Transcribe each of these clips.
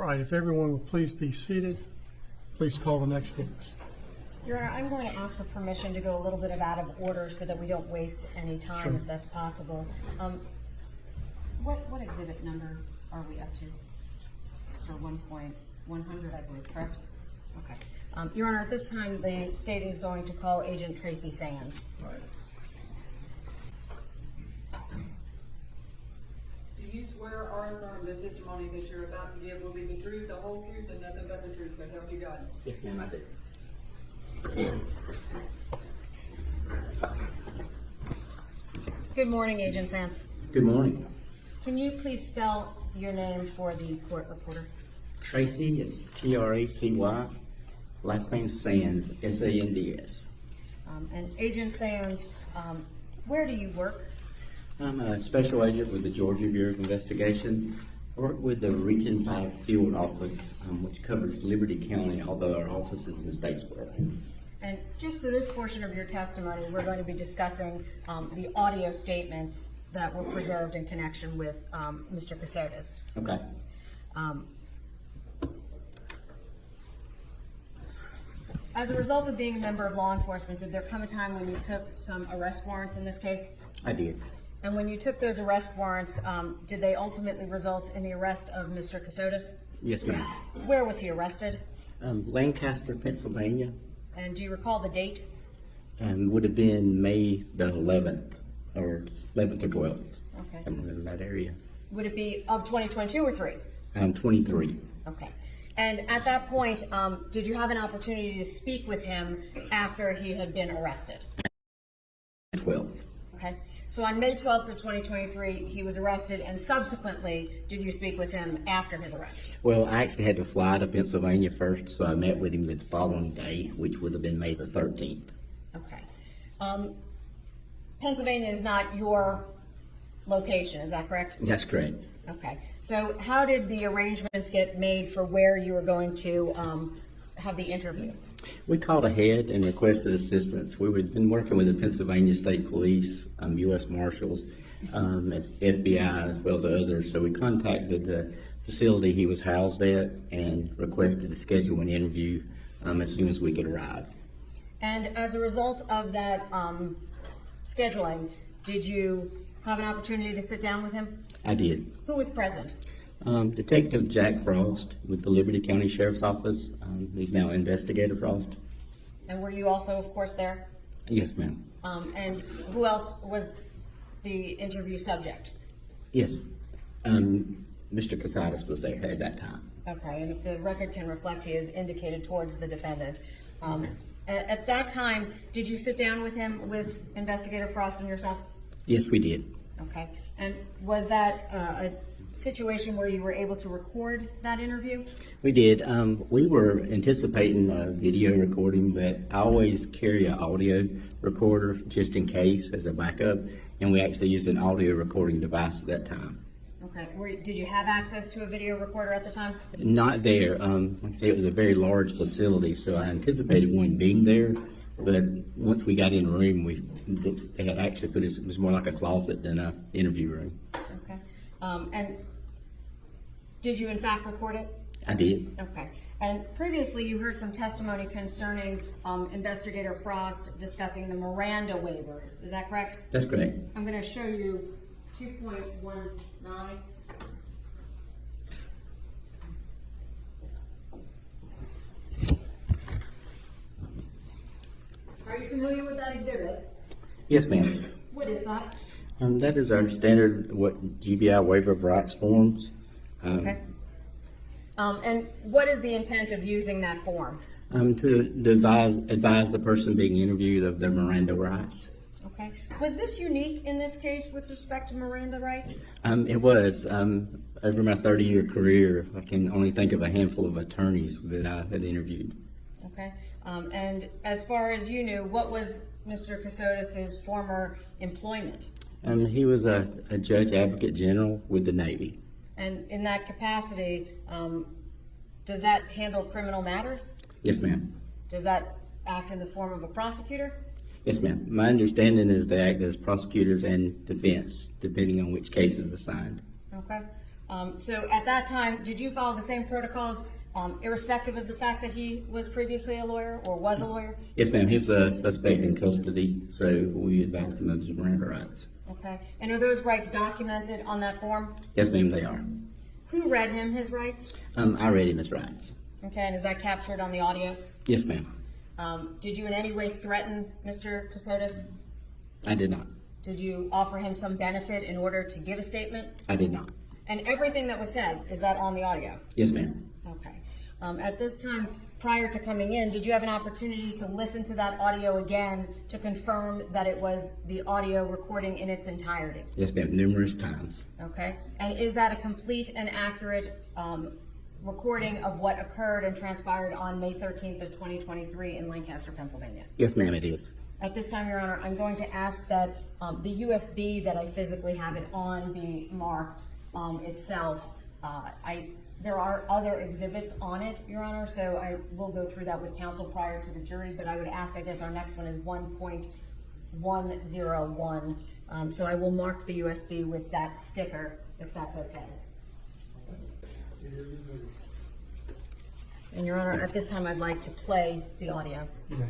right, if everyone will please be seated, please call the next witness. Your Honor, I'm going to ask for permission to go a little bit out of order so that we don't waste any time, Sure. if that's possible. What exhibit number are we up to? For 1.100, I believe, correct? Okay. Your Honor, at this time, the state is going to call Agent Tracy Sands. Right. Do you swear or affirm the testimony that you're about to give will be the truth, the whole truth, and nothing but the truth, so help you God? Yes, ma'am, I do. Good morning, Agent Sands. Good morning. Can you please spell your name for the court reporter? Tracy, it's Tracy. Last name Sands, Sands. And Agent Sands, where do you work? I'm a special agent with the Georgia Bureau of Investigation. I work with the Region 5 Field Office, which covers Liberty County, although our office is in Statesboro. And just for this portion of your testimony, we're going to be discussing the audio statements that were preserved in connection with Mr. Kassotis. Okay. As a result of being a member of law enforcement, did there come a time when you took some arrest warrants in this case? I did. And when you took those arrest warrants, did they ultimately result in the arrest of Mr. Kassotis? Yes, ma'am. Where was he arrested? Lancaster, Pennsylvania, And do you recall the date? would have been May the 11th, or 11th or 12th. Okay. Somewhere in that area. Would it be of 2022 or 3? 23. Okay. And at that point, did you have an opportunity to speak with him after he had been arrested? 12th. Okay. So on May 12th of 2023, he was arrested, and subsequently, did you speak with him after his arrest? Well, I actually had to fly to Pennsylvania first, so I met with him the following day, which would have been May the 13th. Okay. Pennsylvania is not your location, is that correct? That's correct. Okay. So how did the arrangements get made for where you were going to have the interview? We called ahead and requested assistance. We had been working with the Pennsylvania State Police, U.S. Marshals, as FBI, as well as others. So we contacted the facility he was housed at and requested to schedule an interview as soon as we could arrive. And as a result of that scheduling, did you have an opportunity to sit down with him? I did. Who was present? Detective Jack Frost with the Liberty County Sheriff's Office. He's now Investigator Frost. And were you also, of course, there? Yes, ma'am. And who else was the interview subject? Yes. Mr. Kassotis was there at that time. Okay, and if the record can reflect, he is indicated towards the defendant. At that time, did you sit down with him, with Investigator Frost and yourself? Yes, we did. Okay, and was that a situation where you were able to record that interview? We did. We were anticipating a video recording, but I always carry an audio recorder just in case as a backup, and we actually used an audio recording device at that time. Okay, did you have access to a video recorder at the time? Not there. Like I say, it was a very large facility, so I anticipated one being there, but once we got in the room, they had actually put it was more like a closet than an interview room. Okay, and did you in fact record it? I did. Okay. And previously, you heard some testimony concerning Investigator Frost discussing the Miranda waivers. Is that correct? That's correct. I'm going to show you 2.19. Are you familiar with that exhibit? Yes, ma'am. What is that? That is our standard GBI waiver of rights forms. Okay. And what is the intent of using that form? To advise the person being interviewed of their Miranda rights. Okay. Was this unique in this case with respect to Miranda rights? It was. Over my 30-year career, I can only think of a handful of attorneys that I had interviewed. Okay. And as far as you knew, what was Mr. Kassotis' former employment? He was a judge advocate general with the Navy. And in that capacity, does that handle criminal matters? Yes, ma'am. Does that act in the form of a prosecutor? Yes, ma'am. My understanding is they act as prosecutors and defense, depending on which case is assigned. Okay. So at that time, did you follow the same protocols, irrespective of the fact that he was previously a lawyer or was a lawyer? Yes, ma'am. He was a suspect in custody, so we advised him of his Miranda rights. Okay. And are those rights documented on that form? Yes, ma'am, they are. Who read him his rights? I read him his rights. Okay, and is that captured on the audio? Yes, ma'am. Did you in any way threaten Mr. Kassotis? I did not. Did you offer him some benefit in order to give a statement? I did not. And everything that was said, is that on the audio? Yes, ma'am. Okay. At this time, prior to coming in, did you have an opportunity to listen to that audio again to confirm that it was the audio recording in its entirety? Yes, ma'am, numerous times. Okay. And is that a complete and accurate recording of what occurred and transpired on May 13th of 2023 in Lancaster, Pennsylvania? Yes, ma'am, it is. At this time, Your Honor, I'm going to ask that the USB that I physically have it on be marked itself. There are other exhibits on it, Your Honor, so I will go through that with counsel prior to the jury, but I would ask, I guess our next one is 1.101. So I will mark the USB with that sticker, if that's okay. And Your Honor, at this time, I'd like to play the audio. Okay.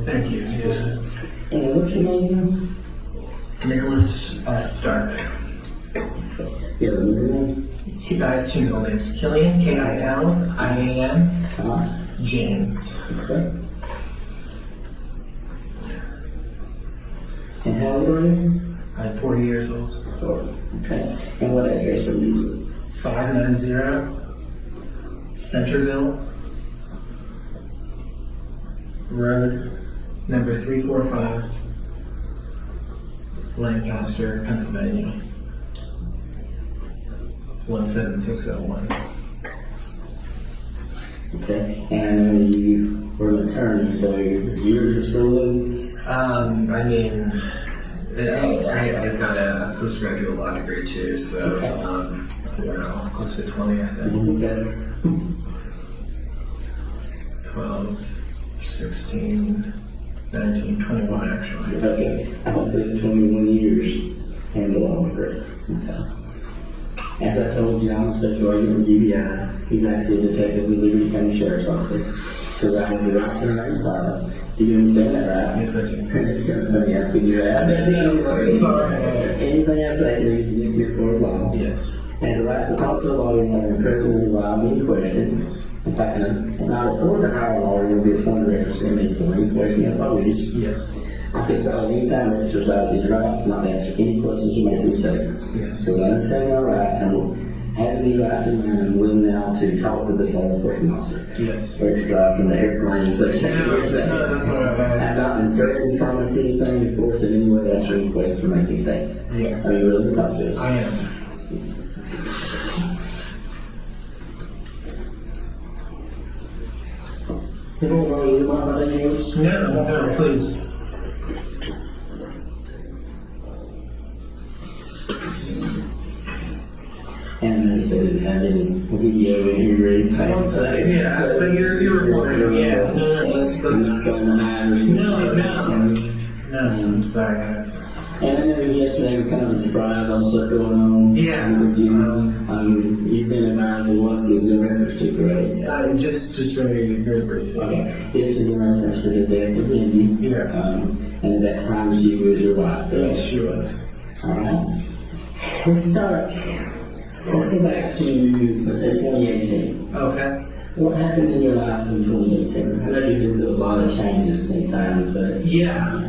Thank you. Yes. And what's your name? Nicholas Stark. Yeah, name? I have two middle names. Killian, K-I-L-I-A-N. James. Okay. And how old are you? I'm 40 years old. Okay. And what address are you using? 590 Centerville Road, number 345, Lancaster, Pennsylvania, 17601. Okay. And I know you were an attorney, so years of schooling? I mean, I got a postgraduate law degree too, so, close to 20, I think. Okay. 12, 16, 19, 21 actually. Okay. I've been 21 years and the law degree. Okay. As I told you, I'm a special agent with GBI. He's actually a detective with Liberty County Sheriff's Office. So I have the right to remain silent. Do you understand that, right? Yes, I do. It's going to be asking you that. It's all right. Anything I say, you can be for law. Yes. And the right to talk to a lawyer and have an incredibly reliable any question. In fact, and I afford to hire a lawyer will be a phone representative me for any question if I wish. Yes. I can solve any time to exercise these rights, not answer any questions or make any statements. Yes. So understanding our rights and having these rights in mind, I'm willing now to talk to this law enforcement officer. Yes. Or to drive from the airplane, so No, that's all right. I've not been threatened, promised anything, forced in any way to answer any questions or make any statements. Yes. Are you willing to talk to us? I am. People know you about my names? No, please. And I still didn't have any video in here or anything. So, Yeah, but you're recording. Yeah. No, that's I'm not trying to hide or No, I'm sorry. And I know yesterday was kind of a surprise, all the stuff going on. Yeah. With you. You've been advised of what gives in reference to, correct? Just very briefly. Okay. This is in reference to the death of Lindy. Yes. And at that time she was your wife. Yes, she was. Alright. Let's start. Let's go back to, let's say, 2018. Okay. What happened in your life in 2018? I know you did a lot of changes in time, but... Yeah.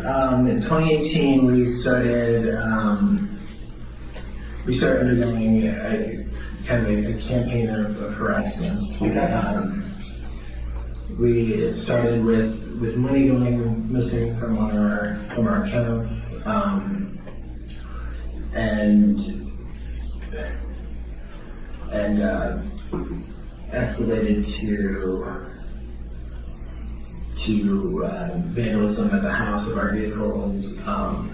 In 2018, we started undergoing a kind of a campaign of harassment. Okay. it started with money going missing from our accounts, and escalated to vandalism at the house of our vehicles,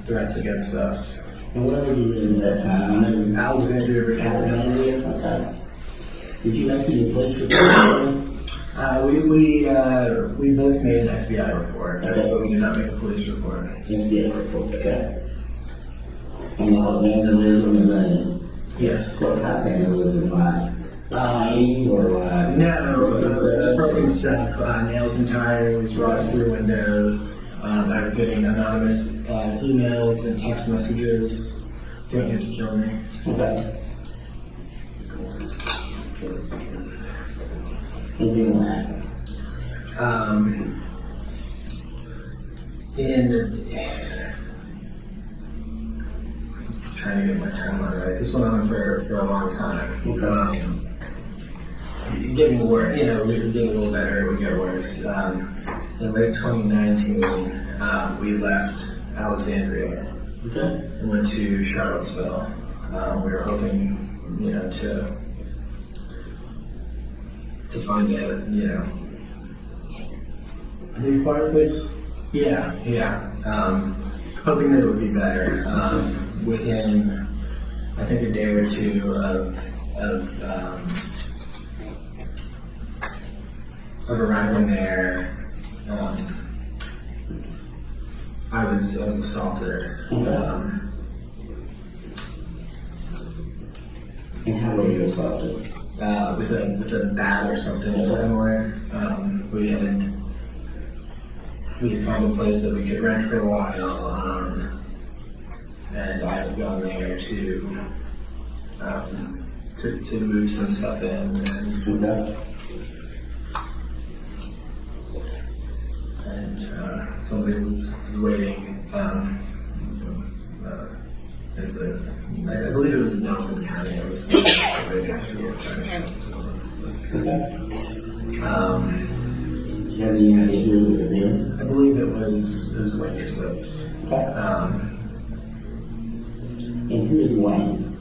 threats against us. And where were you living at that time? I know Alexandria, Virginia. Alexandria? Okay. Did you make any police reports? We both made an FBI report, Okay. but we did not make a police report. FBI report, okay. And all vandalism and then, Yes. what type of vandalism, like, lying or like? No, broken stuff, nails and tires, rocks through windows. I was getting anonymous emails and text messages threatening to kill me. Okay. Anything like that? Trying to get my timeline right. This went on for a long time. Getting worse, we were getting a little better, it would get worse. In late 2019, we left Alexandria Okay. and went to Charlottesville. We were hoping, to find a, A new fireplace? yeah. Hoping that it would be better. Within, I think, a day or two of arriving there, I was assaulted. And how were you assaulted? With a bat or something similar. We had found a place that we could rent for a while, and I had gone there to move some stuff in, and somebody was waiting. I believe it was in Nelson County. I was waiting Do you have any idea who it would have been? I believe it was Wayne Slips. And who is Wayne?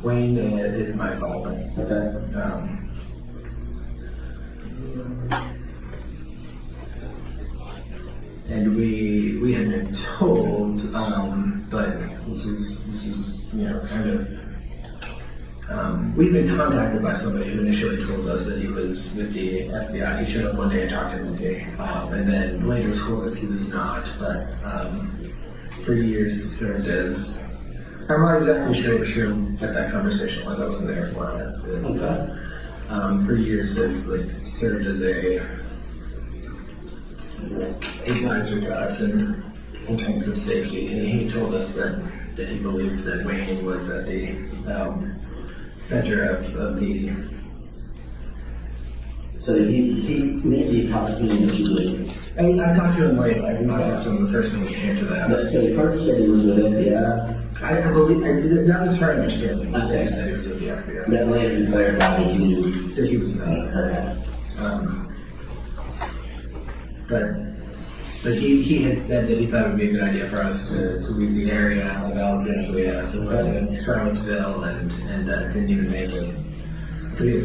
Wayne is my father. Okay. And we had been told, but this is kind of. We'd been contacted by somebody who initially told us that he was with the FBI. He showed up one day and talked to me, and then later told us he was not. But for years he served as. I'm not exactly sure what that conversation was. I wasn't there for it. Okay. For years has served as a advisor to us in terms of safety. And he told us that he believed that Wayne was at the center of the. So he maybe talked to me that you would. I talked to him later. I did not talk to him the first time we came to that. But so first said he was with FBI. I believe that was her understanding. Okay. He said he was with the FBI. Then later he clarified that you That he was not. okay. But he had said that he thought it would be a good idea for us to leave the area of Alexandria. We went to Charlottesville and didn't even make it. I forget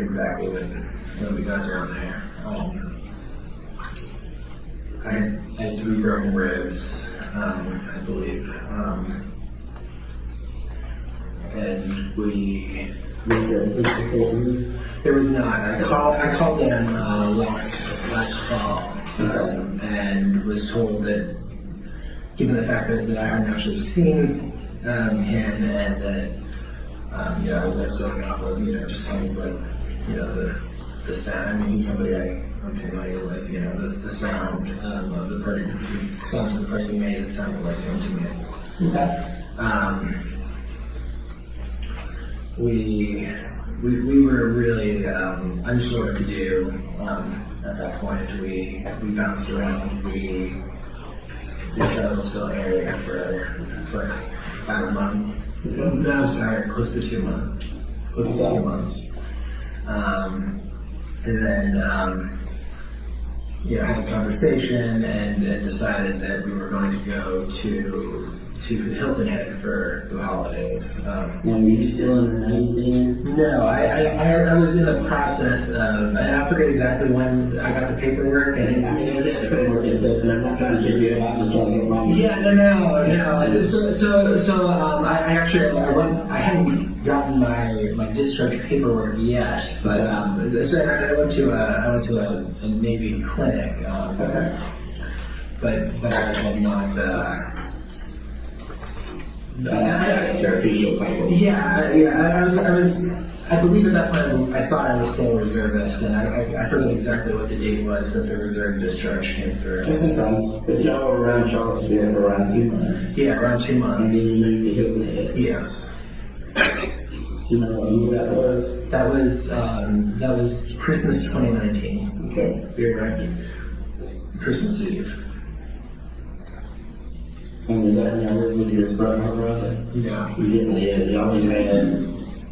exactly when we got down there. I had 3 broken ribs, I believe. And there was not. I called them last fall, and was told that, given the fact that I hadn't actually seen him, and that I was going off of just kind of the sound. I mean, he's somebody I'm familiar with. The sound of the person, the sounds of the person made it sounded like him to me. Okay. We were really unsure what to do at that point. We bounced around the Charlottesville area for about a month. No, I'm sorry, close to 2 months. And then had a conversation and decided that we were going to go to Hilton Head for the holidays. Now, were you still underneath then? No, I was in the process of, I forget exactly when I got the paperwork and I mean, there's the paperwork and stuff, and I'm not trying to figure you out, just trying to get my. yeah, no. So, I hadn't gotten my discharge paperwork yet, but so I went to a Navy clinic, Okay. but I had not. Their official paperwork. I believe at that point I thought I was still a reservist, and I forget exactly what the date was that the reserve discharge came through. But y'all were around Charlottesville for around 2 months. Yeah, around 2 And months. then you moved to Hilton Head. Yes. You know what year that was? That was Christmas 2019. Okay. You're right. Christmas Eve. And was that when y'all lived with your brother? Yeah. You didn't live, you always had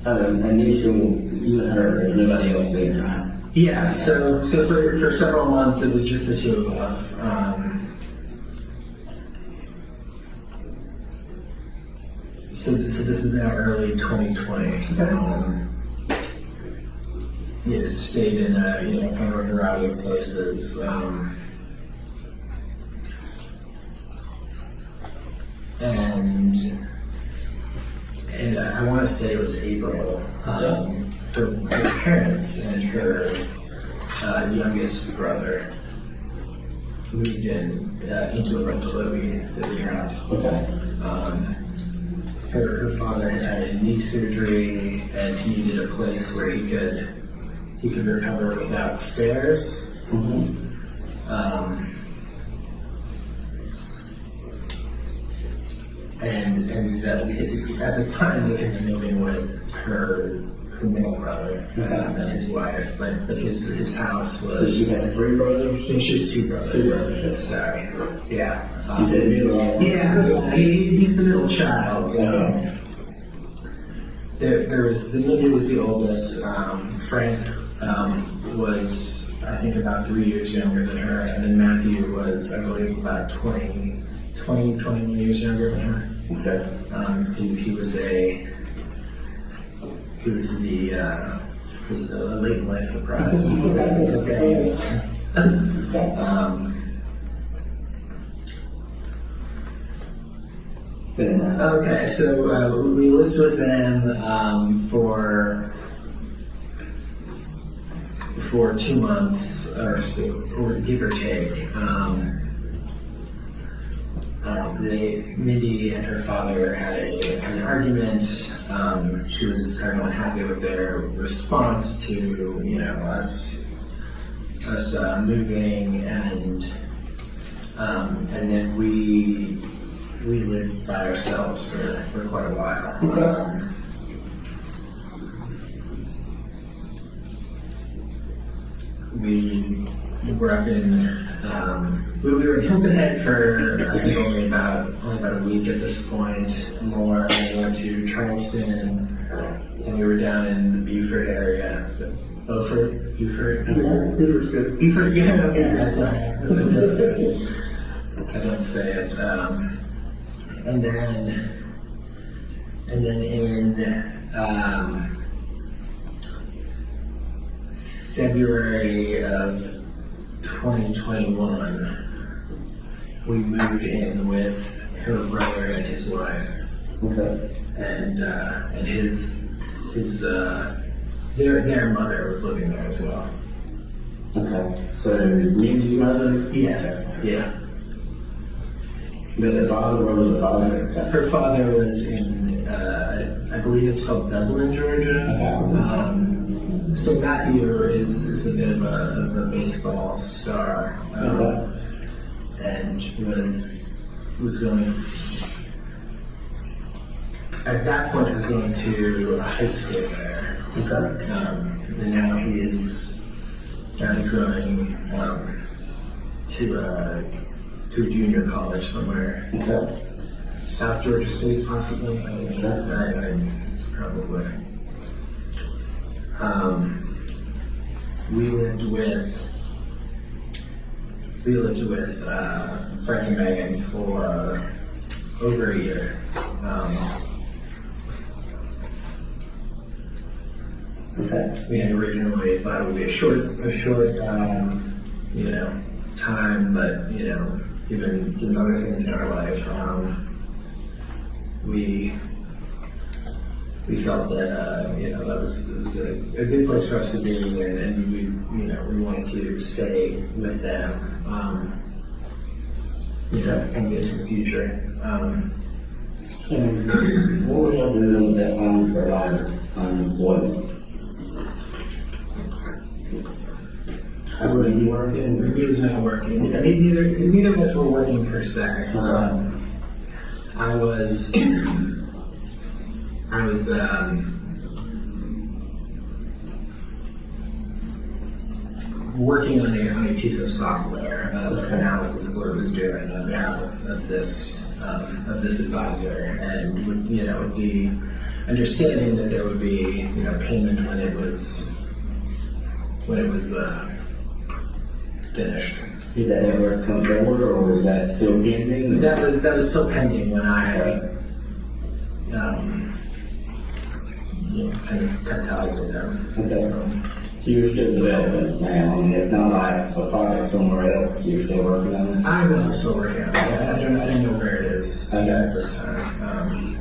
initial, you and her, there's nobody else there, right? Yeah. So for several months it was just the two of us. So this is now early 2020. Stayed in kind of a variety of places. And I want to say it was April. Her parents and her youngest brother moved into a rental that we had. Okay. Her father had a knee surgery and he needed a place where he could recover without stairs. Mm-hmm. And at the time they had been living with her middle brother and his wife, but his house was. So she has 3 brothers? It's just 2 brothers. 2 brothers. Sorry. Yeah. You said middle. Yeah, he's the middle child. The Lily was the oldest. Frank was, I think, about 3 years younger than her, and then Matthew was, I believe, about 21 years younger than her. Okay. He was the late life surprise. Okay, so we lived with them for 2 months or so, or give or take. Mindy and her father had an argument. She was kind of unhappy with their response to us moving, and then we lived by ourselves for quite a while. We were up in we were in Hilton Head for I think only about a week at this point. More, we went to Charleston, and we were down in the Beaufort area. Beaufort. Beaufort's good. Beaufort's good. Okay, that's all right. I don't say it. And then in February of 2021, we moved in with her brother and his wife. Okay. And their mother was living there as well. Okay. So Mindy's mother? Yes. Yeah. But the father, where was the father? Her father was in, I believe it's called Dublin, Georgia. Okay. So Matthew is a bit of a baseball star, and was going. At that point, was going to a high school there. Okay. And now he's going to a junior college somewhere. Okay. South Georgia State, possibly. It's probably. We lived with we lived with Frank and Megan for over a year. Okay. We had originally thought it would be a short, time, but given other things in our life, we felt that that was a good place for us to be, and we wanted to stay with them, and get into the future. And what were y'all doing at that time for unemployment? I wouldn't be working. He was not working. Neither of us were working per se. I was working on a piece of software analysis of what it was doing on behalf of this advisor, and with the understanding that there would be payment when it was finished. Did that ever come forward, or was that still pending? That was still pending when I kind of cut ties with them. Okay. So you're still developing now. I mean, it's not like a project somewhere else. You're still working on it. I'm also working on it. I don't know where it is at this time.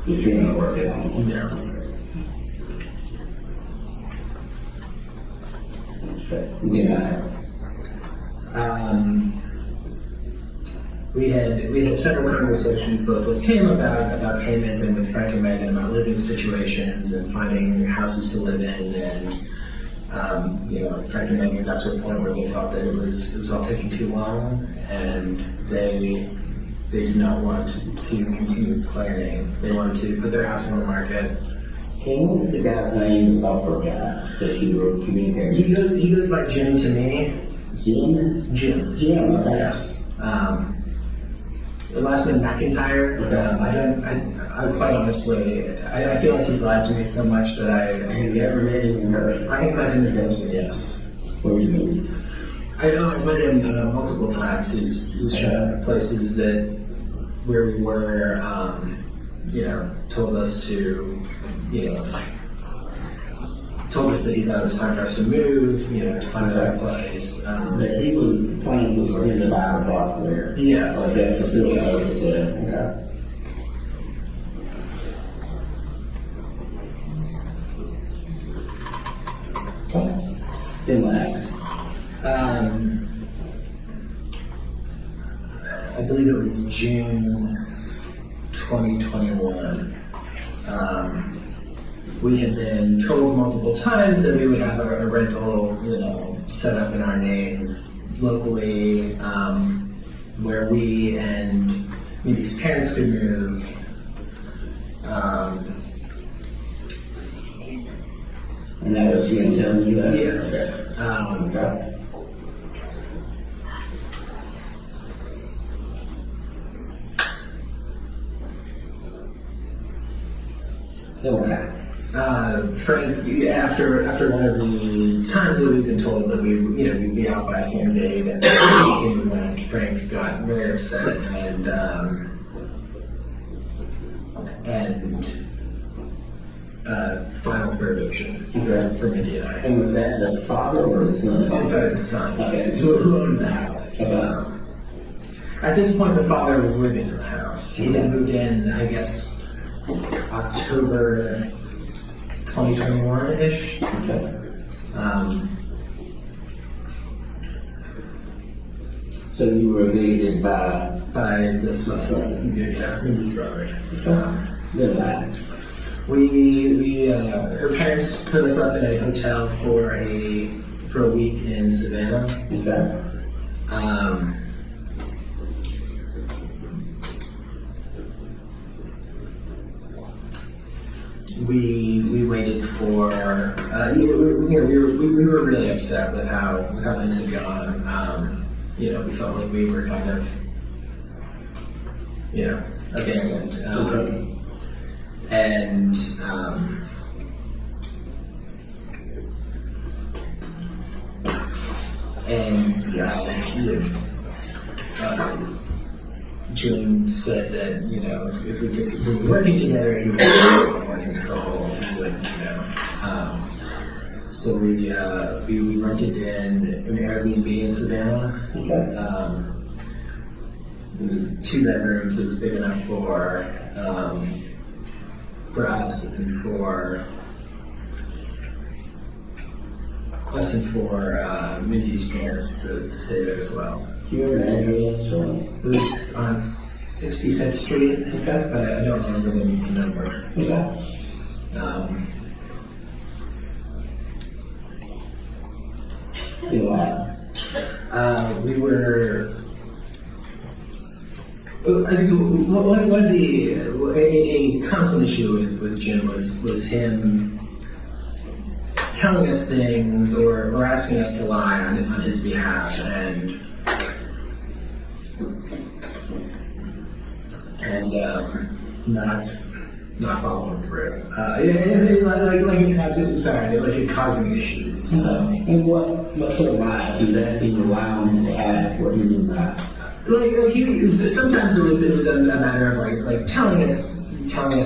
If you're not working on it. Yeah. Okay. Yeah. We had several conversations both with him about payment and with Frank and Megan about living situations and finding houses to live in, and Frank and Megan got to a point where they thought that it was all taking too long, and they did not want to continue planning. They wanted to put their house on the market. Okay, what was the guy's name, the software guy that you were communicating? He goes by Jim to me. Jim? Jim. Okay. Yes. The last name McIntyre. I quite honestly, I feel like he's lied to me so much that Have you ever met him in person? I think met him in person. Yes. Where did you meet him? I've met him multiple times. He's shown up places where we were, told us to, told us that he thought it was time for us to move, to find a right place. That he was, the plan was for him to buy the software. Yes. Like that facility, like you said. Okay. Okay. Then what happened? I believe it was June 2021. We had been told multiple times that we would have a rental, set up in our names locally, where we and Mindy's parents could move. And that was Jim telling you that? Yes. Okay. Frank, after one of the times that we've been told that we'd be out by a certain date, and when Frank got very upset and filed for eviction for Mindy and I. And was that the father or the son? Oh, sorry, the son. Okay. Who owned the house. Okay. At this point, the father was living in the house. He had moved in, I guess, October 2021-ish. Okay. So you were evicted by By the son. Yeah, his brother. Then what? Her parents put us up in a hotel for a week in Savannah. Okay. We waited for we were really upset with how things had gone. We felt like we were kind of abandoned. And June said that, you know, if we could continue working together, he would be more control, he would, you know. So we rented in an Airbnb in Savannah. 2 bedrooms. It was big enough for us and for Mindy's parents to stay there as well. Do you have an address or? It was on 65th Street, but I don't remember the number. We were. I guess one of a constant issue with Jim was him telling us things or asking us to lie on his behalf and not following through. Like causing issues. And what sort of lies? He was asking you to lie on his behalf. What do you mean by? Sometimes it was a matter of like telling us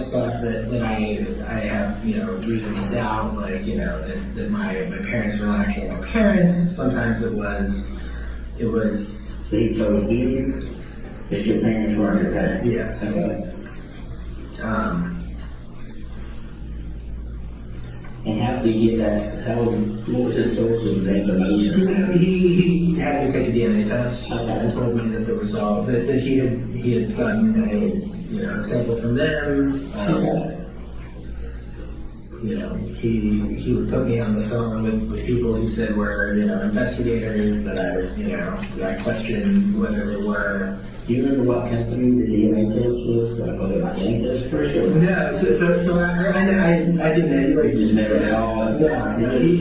stuff that I have, you know, reason to doubt, like, you know, that my parents were not actually my parents. Sometimes it was. So he told you that your parents weren't your parents? Yes. Okay. And how did he get that? What was his source of information? He had me take a DNA test Okay. and told me that the result that he had gotten a sample from them. Okay. You know, he would put me on the phone with people he said were investigators that I questioned whether they were. Do you remember what company the DNA test was? Was it like Ancestry? Or? No, so I didn't like. You just never saw it? Yeah, he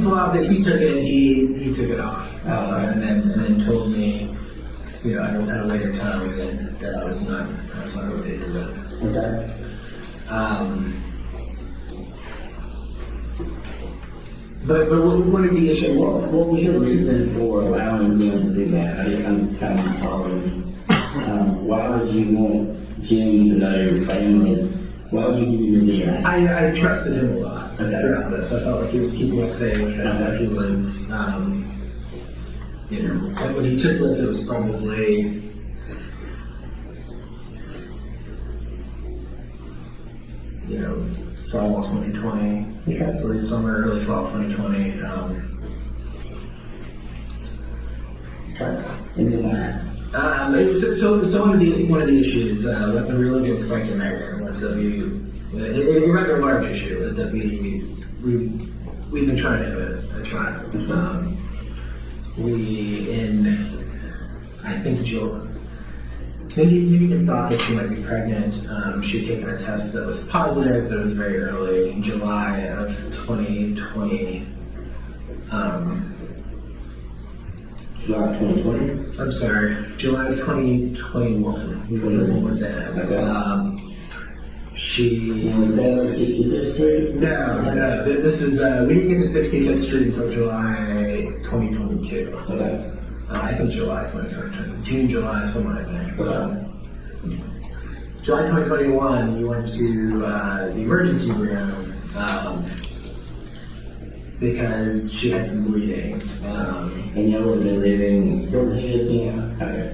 swabbed it. He took it. He took it off, and then told me, at a later time that I was not related to it. Okay. But one of the issues. What was your reason for allowing him to do that? I'm kind of following. Why would you want Jim to know your family? Why would you give him your DNA? I trusted him a lot Okay. throughout this. I felt like he was keeping us safe, and that he was, like when he took this, it was probably. Fall 2020. Yes, late summer, early fall 2020. And then So one of the issues when we were looking at Frank Megan was that a rather large issue is that we've been trying to have a child. I think Jill. Maybe they thought that she might be pregnant. She'd taken a test that was positive, but it was very early in July of 2020. July 2020? I'm sorry, July of 2021. We were with that. Okay. She. And was that on 65th Street? No. This is we didn't get to 65th Street until July 2022. Okay. I think July 2022, June, July, somewhere in there. Okay. July 2021, we went to the emergency room because she had some bleeding. And y'all would have been living in Silverhead then? Okay.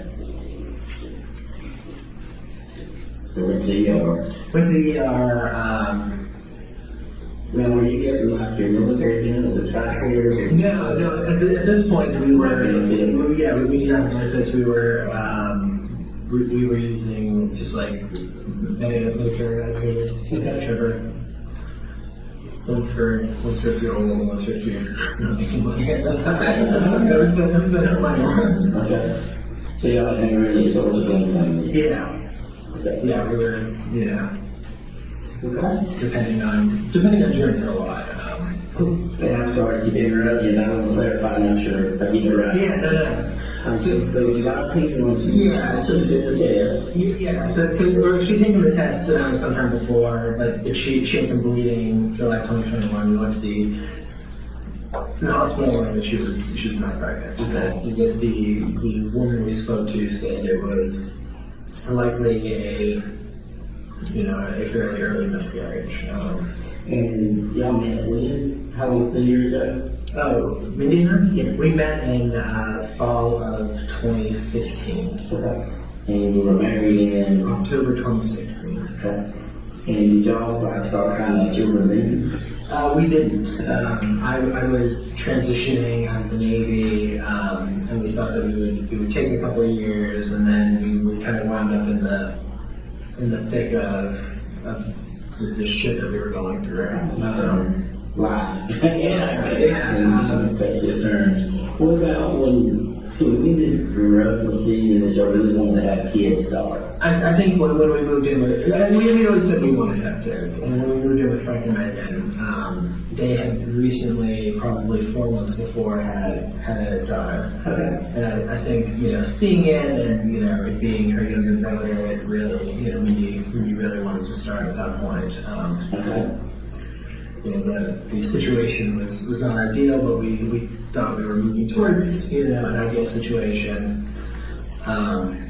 So went to the ER. Went to the ER. Now, were you getting like your military unit as a tractor? No. At this point, we were. Benefits. Yeah, we didn't have benefits. We were using just like military Medicaid, Trevor. One's for if you're old, one's for if you're making money at that time. That was the money one. Okay. So y'all had really sort of income? Yeah. Okay. Yeah, we were. Yeah. Okay. Depending on June for a lot. And I'm sorry to interrupt you, and I want to clarify, I'm not sure if you right. Yeah, no. So July 2021, Yeah, so she did the test. Yeah, so she'd taken the test sometime before, but she had some bleeding. July 2021, we went to the The hospital learned that she was not pregnant. Okay. The woman we spoke to said it was likely a fairly early miscarriage. And y'all met when? How many years ago? Oh, Mindy and I? Yeah, we met in fall of 2015. Okay. And you were married in? October 2016. Okay. And did y'all like start trying to children then? We didn't. I was transitioning out of the Navy, and we thought that we would take a couple of years, and then we would kind of wound up in the thick of the shit that we were going through. Life. Yeah. Takes its turn. What about so when did the rough decision that y'all really wanted to have kids start? I think when we moved in with, we always said we wanted to have kids, and when we moved in with Frank and Megan, they had recently, probably 4 months before, had a daughter. Okay. And I think, seeing it and, it being her younger brother, it really, we really wanted to start at that point. Okay. The situation was not ideal, but we thought we were moving towards, an ideal situation. And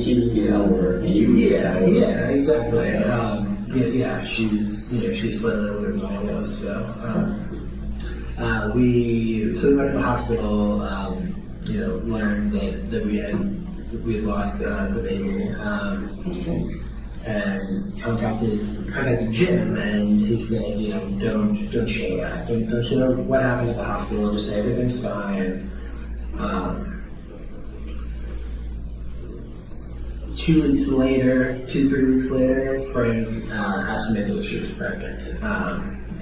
she was getting older, and you were Yeah, exactly. She's slightly older than I was, so. We went to the hospital, learned that we had lost the baby, and contacted Jim, and he said, don't show that. Don't show what happened at the hospital, just say everything's fine. 2 weeks later, 2-3 weeks later, Frank asked me if she was pregnant.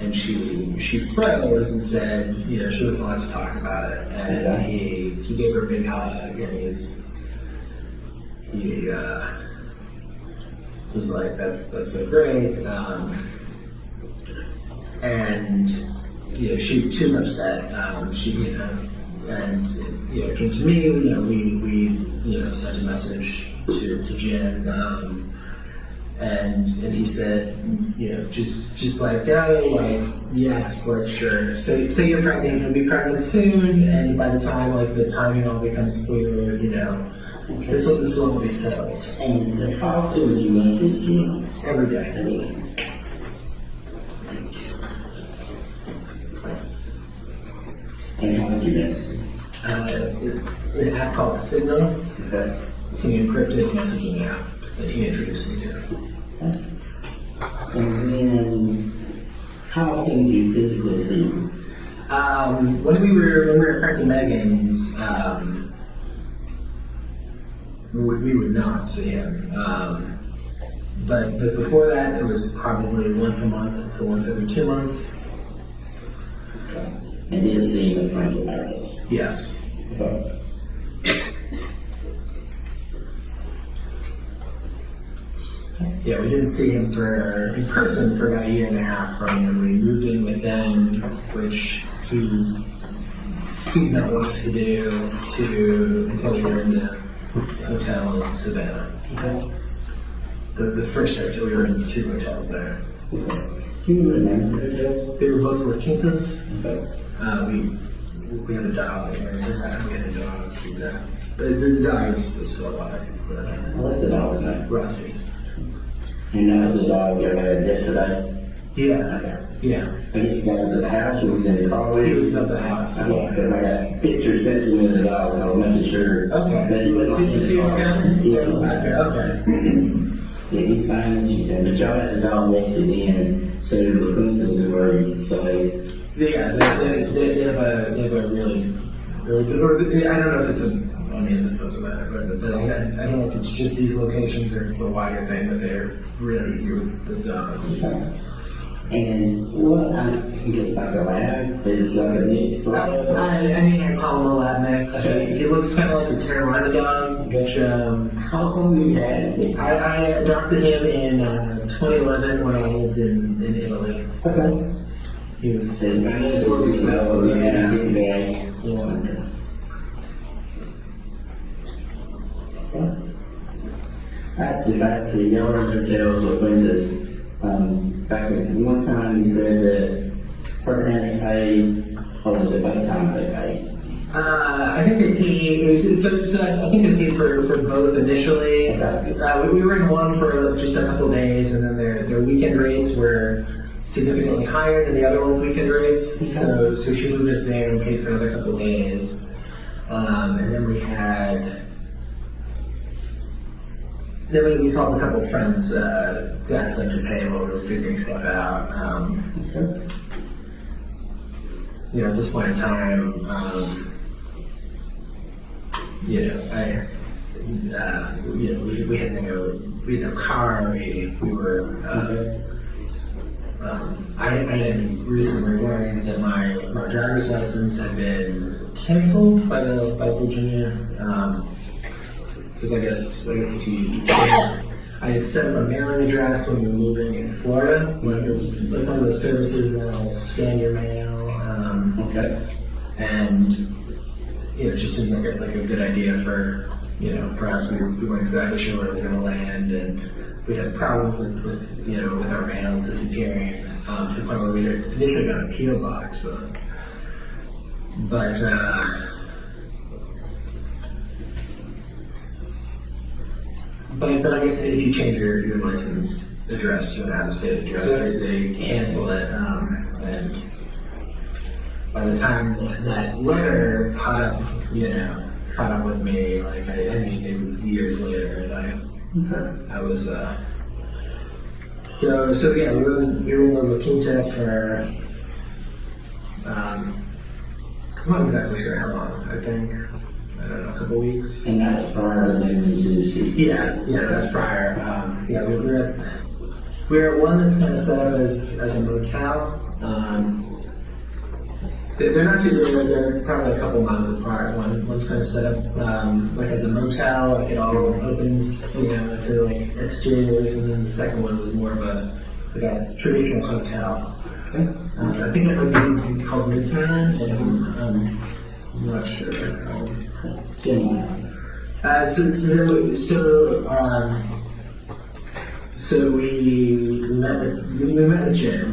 And she froze and said, she wasn't allowed to talk about it. And he gave her a big hug, and he was like, that's so great. And she was upset. It came to me. We sent a message to Jim, and he said, just let it go, like, yes, like, sure. So you're pregnant, you'll be pregnant soon, and by the time, the timing all becomes clear, this will be settled. And so how often would you message you? Every day. And how would you message? An app called Signal. Okay. It's an encrypted messaging app that he introduced me to. And then, how often do you physically see him? When we were at Frank and Megan's, we would not see him. But before that, it was probably once a month to once every 2 months. Okay. And didn't see him at Frank and Megan's? Yes. Okay. Yeah, we didn't see him in person for about 1.5 years from when we moved in with them, which he didn't know what to do until we were in the hotel in Savannah. Okay. The first hotel, we were in 2 hotels there. Okay. Do you remember the hotels? They were both with Quintas. Okay. We had a dog. We had a dog. So the dog is still alive. What's the dog's name? Rusty. And that was the dog you had yesterday? Yeah. Okay. Yeah. I guess the guy was at the house, he was in the car. He was at the house. Okay, because I got pictures sent to me of the dog, so I wasn't sure. Okay. That he was Is he okay? Yeah, he's fine. Okay. Yeah, he's fine, and she said, but y'all had the dog nested in, so the Quintus is where you can stay. Yeah, they have a really good, or I don't know if it's this doesn't matter, but I don't know if it's just these locations or if it's a wider thing, but they're really easy with dogs. Okay. And what, I can get like a lab, but it's like a mixed lab. I call him a lab mix. Okay. He looks kind of like a Carolina dog, which How long have you had it? I adopted him in 2011 when I lived in Italy. Okay. He was His name is Orbizo, Yeah. Okay. Actually, back to Yard Hotels or Quintus. Back at one time, you said that per parent paid, or was it by the times they paid? I think they paid, so I think they paid for both initially. Okay. We were in one for just a couple days, and then their weekend rates were significantly higher than the other one's weekend rates. So she moved us there and paid for another couple days. And then we called a couple friends to ask them to pay while we were figuring stuff out. Okay. You know, at this point in time, we had no car. We were. I had recently learned that my driver's license had been canceled by Virginia. Because I guess if you I had set up a mailing address when we were moving in Florida. When it was like one of those services that'll scan your mail. Okay. And it just seemed like a good idea for us. We weren't exactly sure where it was going to land, and we had problems with our mail disappearing to the point where we initially got a PO box. But I guess if you change your license address to an out-of-state address, they cancel it, and by the time that letter caught up with me, like I mean, it was years later, and I was so yeah, we were in La Quinta for I'm not exactly sure how long. I think I don't know, a couple weeks. And that's prior to the 60. Yeah, that's prior. Yeah, we were at one that's kind of set up as a motel. They're not too big, they're probably a couple miles apart. One's kind of set up like as a motel, like it all opens, to like exteriors, and then the second one was more of a traditional hotel. I think it might be called Midtown, and I'm not sure. So we met with Jim.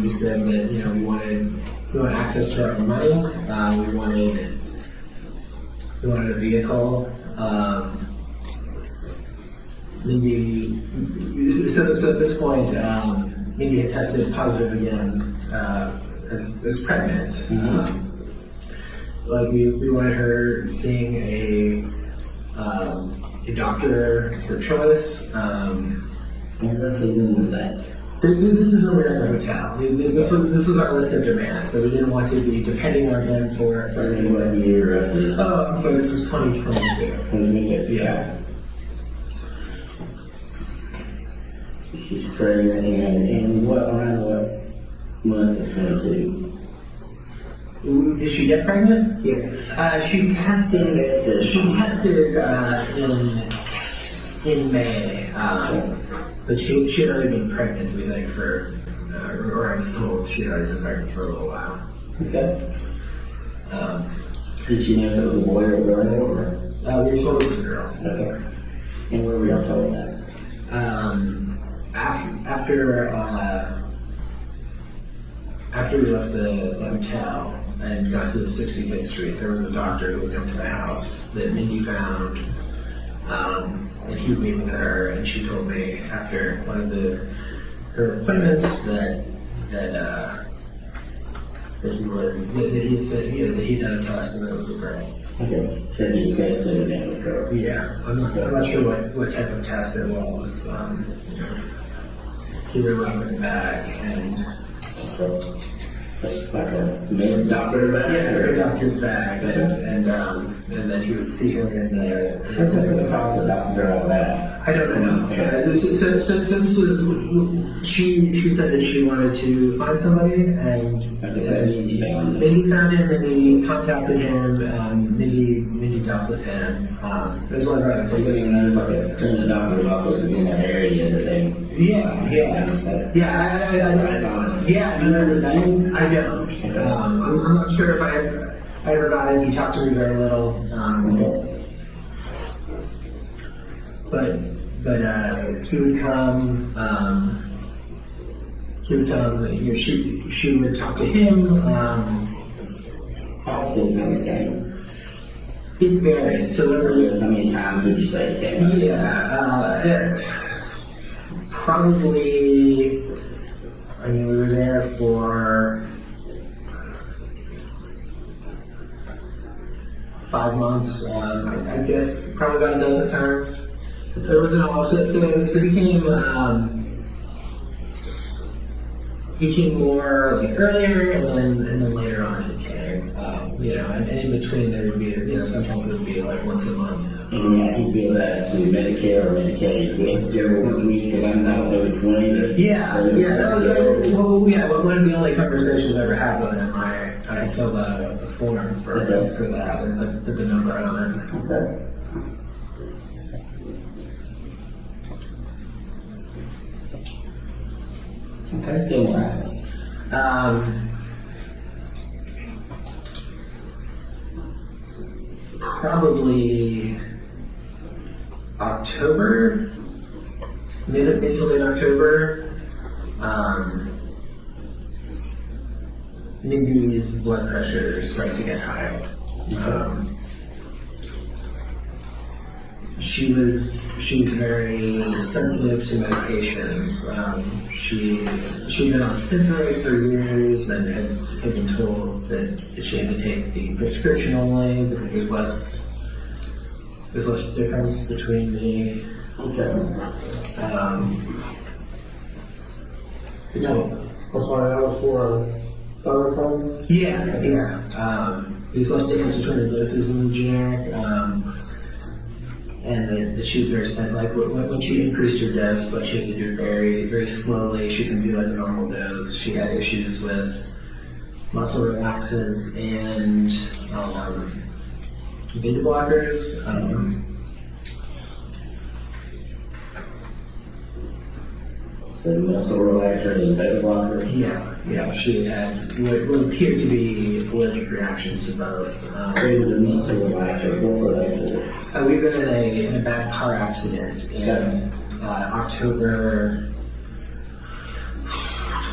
We said that we wanted access to our own money. We wanted a vehicle. So at this point, Mindy had tested positive again as pregnant. Like we wanted her seeing a doctor of her choice. And roughly when was that? This is when we were at the hotel. This was our list of demands, so we didn't want to be depending on him for What year roughly? Oh, so this was 2022. Yeah. She's pregnant, and around what month of 22? Did she get pregnant? Yeah. She tested. She tested in May, but she had already been pregnant. We think or I was told she had already been pregnant for a little while. Okay. Did she know if it was a boy or a girl, or? We were told it was a girl. Okay. And where were y'all told that? After we left the hotel and got to the 65th Street, there was a doctor who would come to the house that Mindy found, and he would meet with her, and she told me after one of her appointments that he said that he'd done a test and that it was a girl. Okay. So he tested and it was a girl. Yeah, I'm not sure what type of test it was. He went with it back, and That's like a main doctor bag? yeah, her doctor's bag, and then he would see her in the. What type of cause a doctor all that? I don't know. So this was she said that she wanted to find somebody, and Like I said, Mindy found it. Mindy found him, and Mindy contacted him. Mindy dealt with him. There's one right. I don't even know if the doctor's office is in that area that they. Yeah. Do you remember his name? I don't. I'm not sure if I ever got it. He talked to me very little. But he would come. he would tell him, you know, she would talk to him. How often kind of came? It varied. So there was, How many times would you say it came? Probably. I mean, we were there for 5 months. I guess probably about a dozen times. There wasn't all. So he came more like earlier, and then later on he came. You know, and in between there would be, you know, sometimes it would be like once a month. And yeah, he bill that to Medicare or Medicaid with general week because I don't know which one either. Yeah, that was one of the only conversations I ever had with him. I filled out a form for that and put the number on it. Okay. Okay, feel right. Probably October, mid to late October. Mindy's blood pressure started to get high. She was very sensitive to medications. She'd been on Synthroid for years and had been told that she had to take the prescription only because there's less difference between the. That's why that was for thyroid problems? Yeah. There's less difference between the doses and the generic. And that she was very sensitive. Like when she increased her dose, like she had to do it very, very slowly. She couldn't do like a normal dose. She had issues with muscle relaxants and beta blockers. So muscle relaxers and beta blockers. Yeah. She had what appeared to be allergic reactions to both. So the muscle relaxers, what were they for? We've been in a bad car accident in October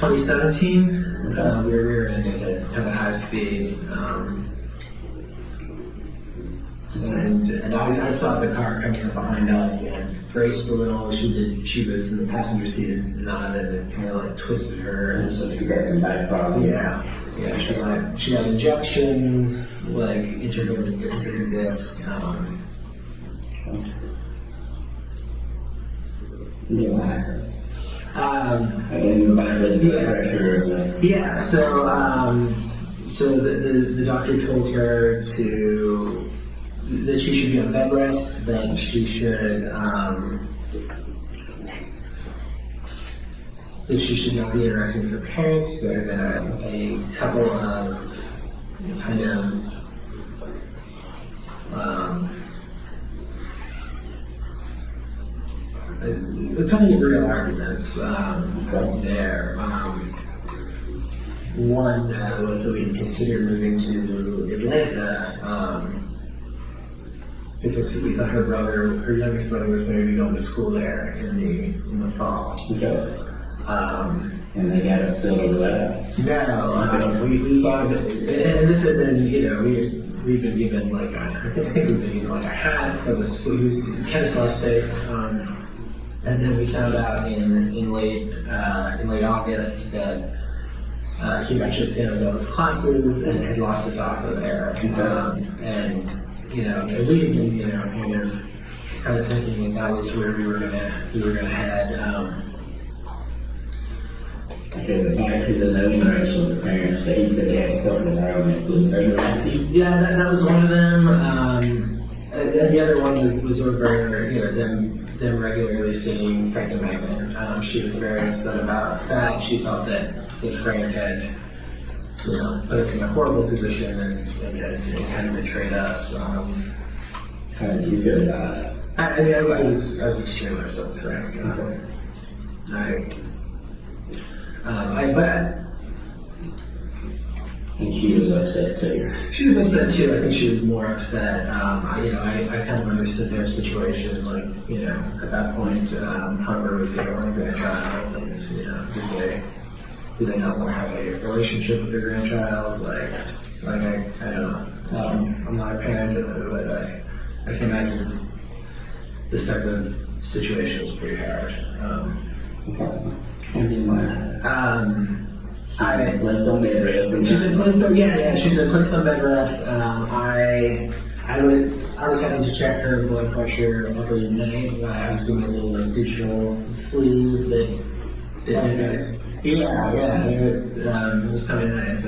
2017. We were rear-ended at kind of high speed. And I saw the car coming from behind us and braced a little. She was in the passenger seat and nodded and kind of like twisted her. And so she got some back problems. Yeah. She had injections, like intermittent disc. Yeah. So the doctor told her that she should be on bed rest, that she should not be interacting with her parents. There had been a couple of kind of real arguments there. One was that we had considered moving to Atlanta because we thought her youngest brother, was going to be going to school there in the fall. Okay. And they got upset over that? No, we thought, and this had been, you know, we've been given like I think we've been given like a hat that was Kennesaw State, and then we found out in late August that he actually failed those classes and had lost his offer there, and you know, and we had been, you know, kind of thinking that was where we were gonna head. Okay, but back to the nomination of the parents, they said they had a couple of their own including. Yeah, that was one of them. And the other one was over, you know, them regularly seeing Frank and Megan. She was very upset about that. She felt that Frank had, you know, put us in a horrible position and had kind of betrayed us. How did you feel about it? I mean, I was extremely upset with Frank. But And she was upset too. she was upset too. I think she was more upset. I kind of understood their situation. Like, you know, at that point, Harper was the only grandchild, and you know, do they not want to have a relationship with their grandchild? Like I don't know. I'm not a parent, but I can imagine this type of situation is pretty hard. And then, I placed on bed rest. She's been placed on, she's been placed on bed rest. I was having to check her blood pressure every night. I was doing a little like digital sleeve that it was kind of nice.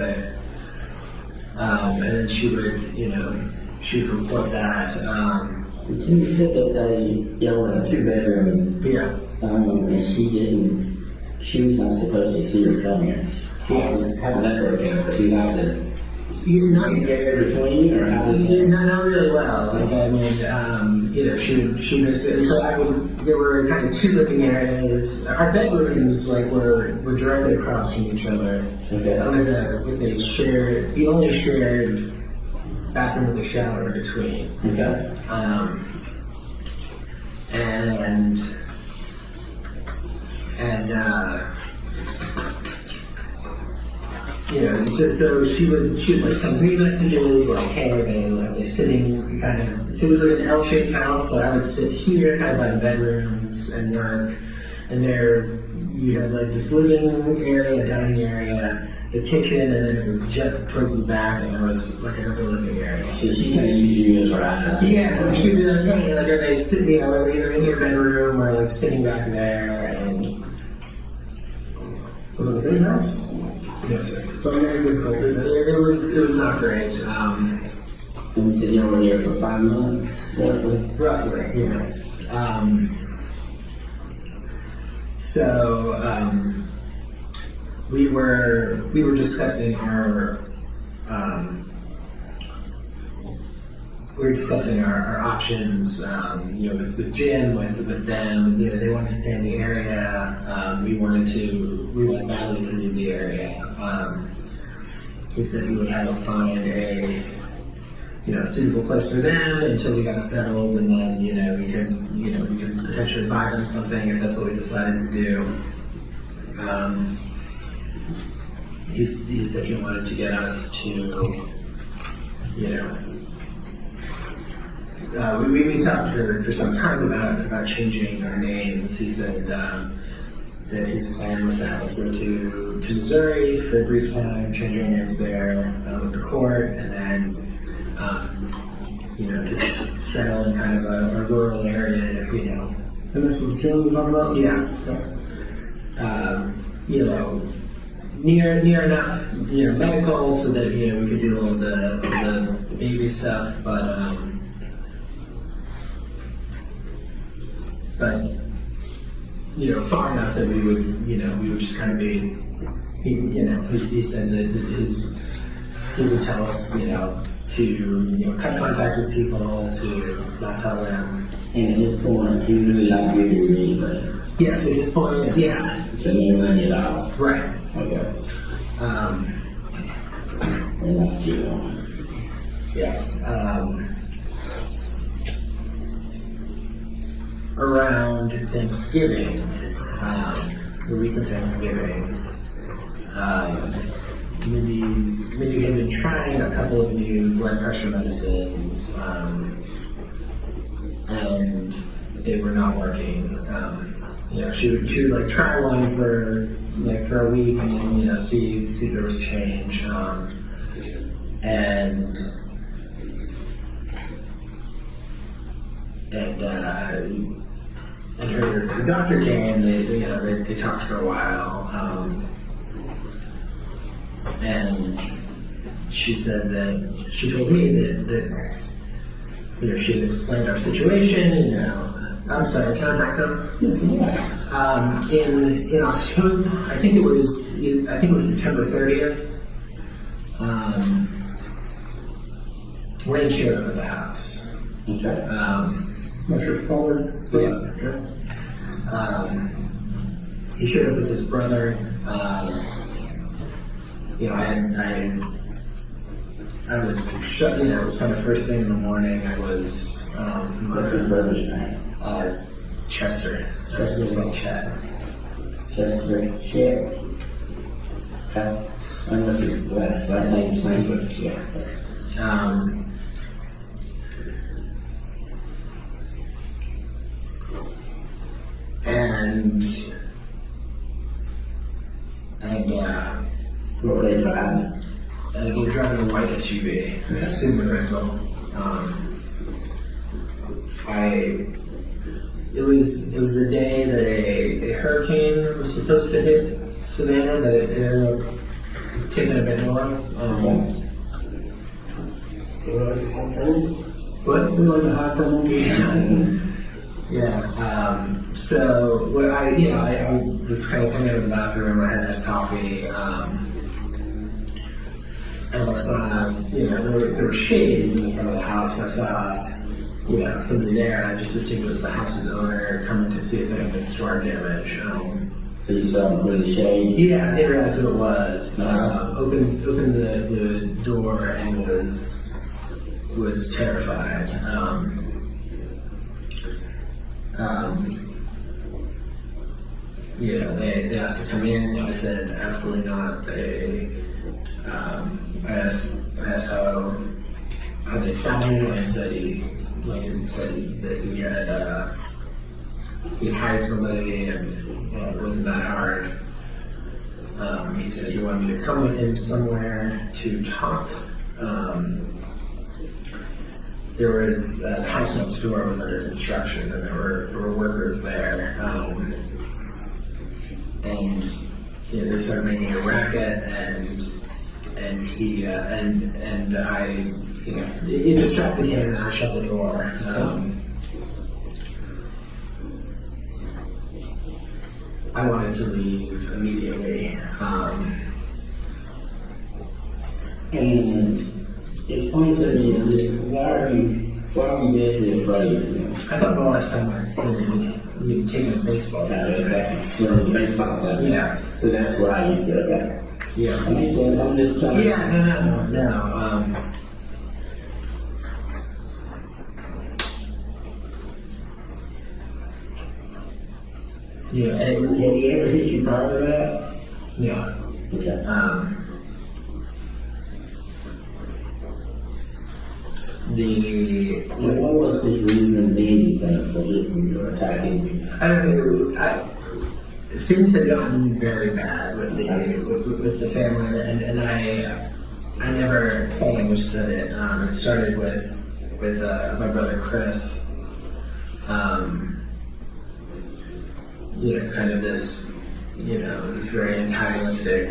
And then she would report that. You said that they were in a 2-bedroom, and she was not supposed to see her parents. How did that work out? She's out there. You're not Between, or how did that? not really well. Like I mean, she basically. So there were kind of 2 living areas. Our bedrooms were directly across from each other. Okay. With the only shared bathroom with a shower in between. Okay. So she would like send me messages like, hey, are they sitting kind of, so it was like an L-shaped house, so I would sit here kind of by the bedrooms and work, and there you had like this living area, dining area, the kitchen, and then it would jet towards the back, and there was like another living area. So she kind of used you as her eye. Yeah, she'd be like, hey, like, are they sitting, are either in your bedroom or like sitting back there, and... Was it a big house? Yes, sir. So I got good cold. It was not great. And you said you were there for 5 months, roughly? Roughly, yeah. We were discussing our options. With Jim, with them. They wanted to stay in the area. We wanted badly to leave the area. He said he would have to find a suitable place for them until we got settled, and then we could potentially buy them something if that's what we decided to do. He said he wanted to get us to, we talked for some time about changing our names. He said that his plan was to have us go to Missouri for a brief time, change our names there with the court, and then just settle in kind of a rural area, And this was Jim we're talking about? Yeah. Near enough, medical so that, we could do all the baby stuff, but far enough that we would just kind of be, he said that he would tell us, to, cut contact with people, to not tell them. And at this point, he really not giving you anything. Yes, at this point, yeah. So no money at all. Right. Okay. And that's true. Yeah. Around Thanksgiving, the week of Thanksgiving, Mindy had been trying a couple of new blood pressure medicines, and they were not working. She would like try one for a week and then see if there was change, and her doctor came. They talked for a while, and she said that she told me that she had explained our situation. I'm sorry, can I back up? Yeah. In October, I think it was September 30th. Rain showed up at the house. Okay. Not sure father. He showed up with his brother. I was shut. It was kind of first thing in the morning. I was. What's his brother's name? Chester. Chester. It's called Chad. Chester. Chet. Unless it's last name, Kassotis, yeah. And what were they driving? they were driving a white SUV, a super rental. It was the day that a hurricane was supposed to hit Savannah that it ended up taking a bit more. What? We went to high from Yeah. So what I was kind of coming out of the bathroom. I had coffee. And I saw, there were shades in the front of the house. I saw, somebody there, and I just assumed it was the house's owner coming to see if there had been storm damage. You saw them through the shades? Yeah, I didn't realize who it was. Opened the door and was terrified. They asked to come in. I said absolutely not. I asked how they found me. Lincoln said that he had hired somebody and it wasn't that hard. He said he wanted me to come with him somewhere to talk. There was the house next door was under construction, and there were workers there, and they started making a racket, and he and I, it distracted him, and I shut the door. I wanted to leave immediately. And explain to me, why are you basically afraid? I thought the last time I'd seen you taking a baseball bat. Exactly. So the baseball bat. Yeah. So that's where I used to go. Yeah. That makes sense. I'm just trying. Yeah. No. Have he ever hit you prior to that? Yeah. Okay. What was his reason being for hitting you or attacking you? I don't know. Things had gotten very bad with the family, and I never fully understood it. It started with my brother Chris. Kind of this very antagonistic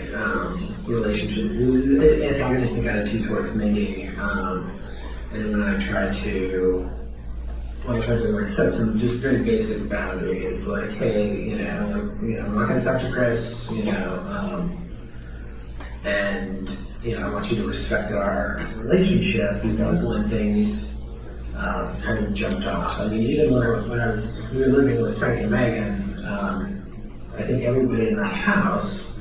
relationship, antagonistic attitude towards me. And when I tried to like set some just very basic boundaries, like, hey, I'm not going to talk to Chris, and I want you to respect our relationship. That was when things kind of jumped off. I mean, even when we were living with Frank and Megan, I think everybody in that house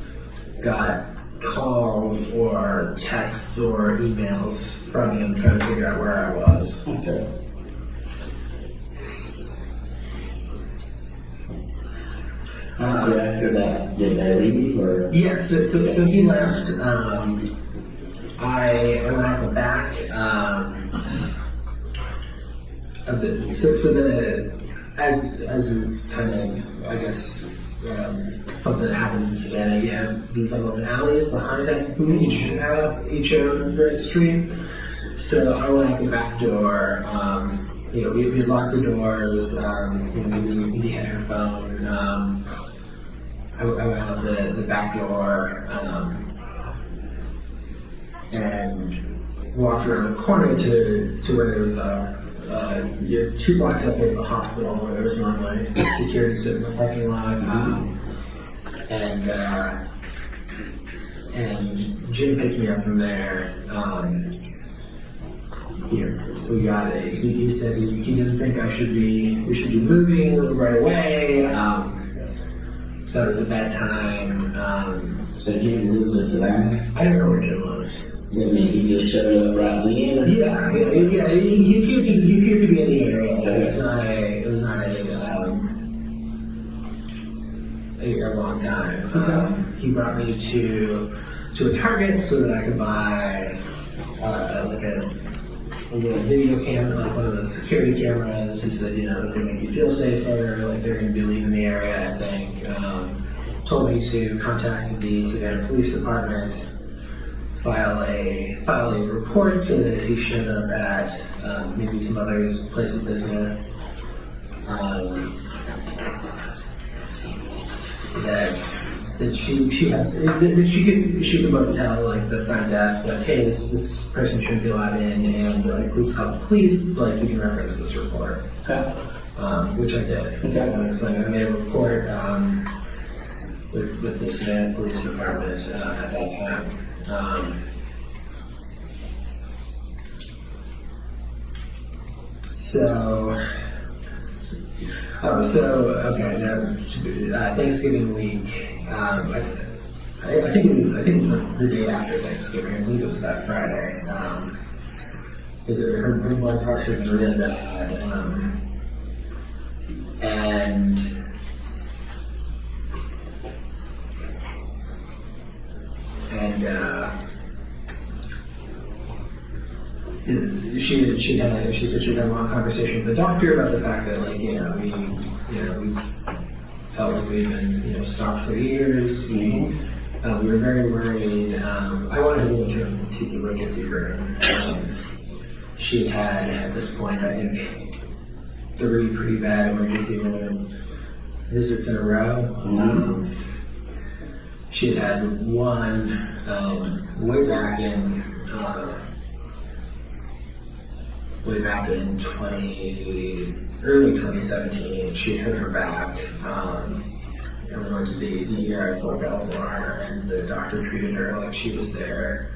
got calls or texts or emails from him trying to figure out where I was. Okay. So after that, did they leave or? Yeah, so he left. I went out the back of the as is kind of, I guess, something that happens in Savannah. You have these almost alleys behind it, each very street. So I went out the back door. We locked the doors. We had her phone. I went out the back door and walked around the corner to where there was 2 blocks up there was a hospital where there was normally security sitting in the parking lot. And Jim picked me up from there. We got it. He said he didn't think we should be moving right away. Thought it was a bad time. So Jim lives in Savannah? I don't know where Jim was. I mean, he just showed up right then? Yeah. He appeared to be in the area. It was not a long time. He brought me to to a Target so that I could buy like a little video camera, like one of those security cameras. He said, this will make you feel safer, like they're going to be leaving the area, I think. Told me to contact the Savannah Police Department, file a report so that he showed up at maybe some other place of business. That she could both tell like the front desk like, hey, this person shouldn't be allowed in, and like please call the police, like you can reference this report. Okay. Which I did. Okay. So I made a report with the Savannah Police Department at that time. Thanksgiving week. I think it was the day after Thanksgiving. I believe it was that Friday. Her blood pressure was really bad, and she said she had a long conversation with the doctor about the fact that we felt like we'd been stalked for years. We were very worried. I wanted to go into the emergency room. She had at this point I think 3 pretty bad emergency room visits in a row. She had one way back in early 2017. She hurt her back. And we went to the ER at Fort Belvoir, and the doctor treated her like she was there,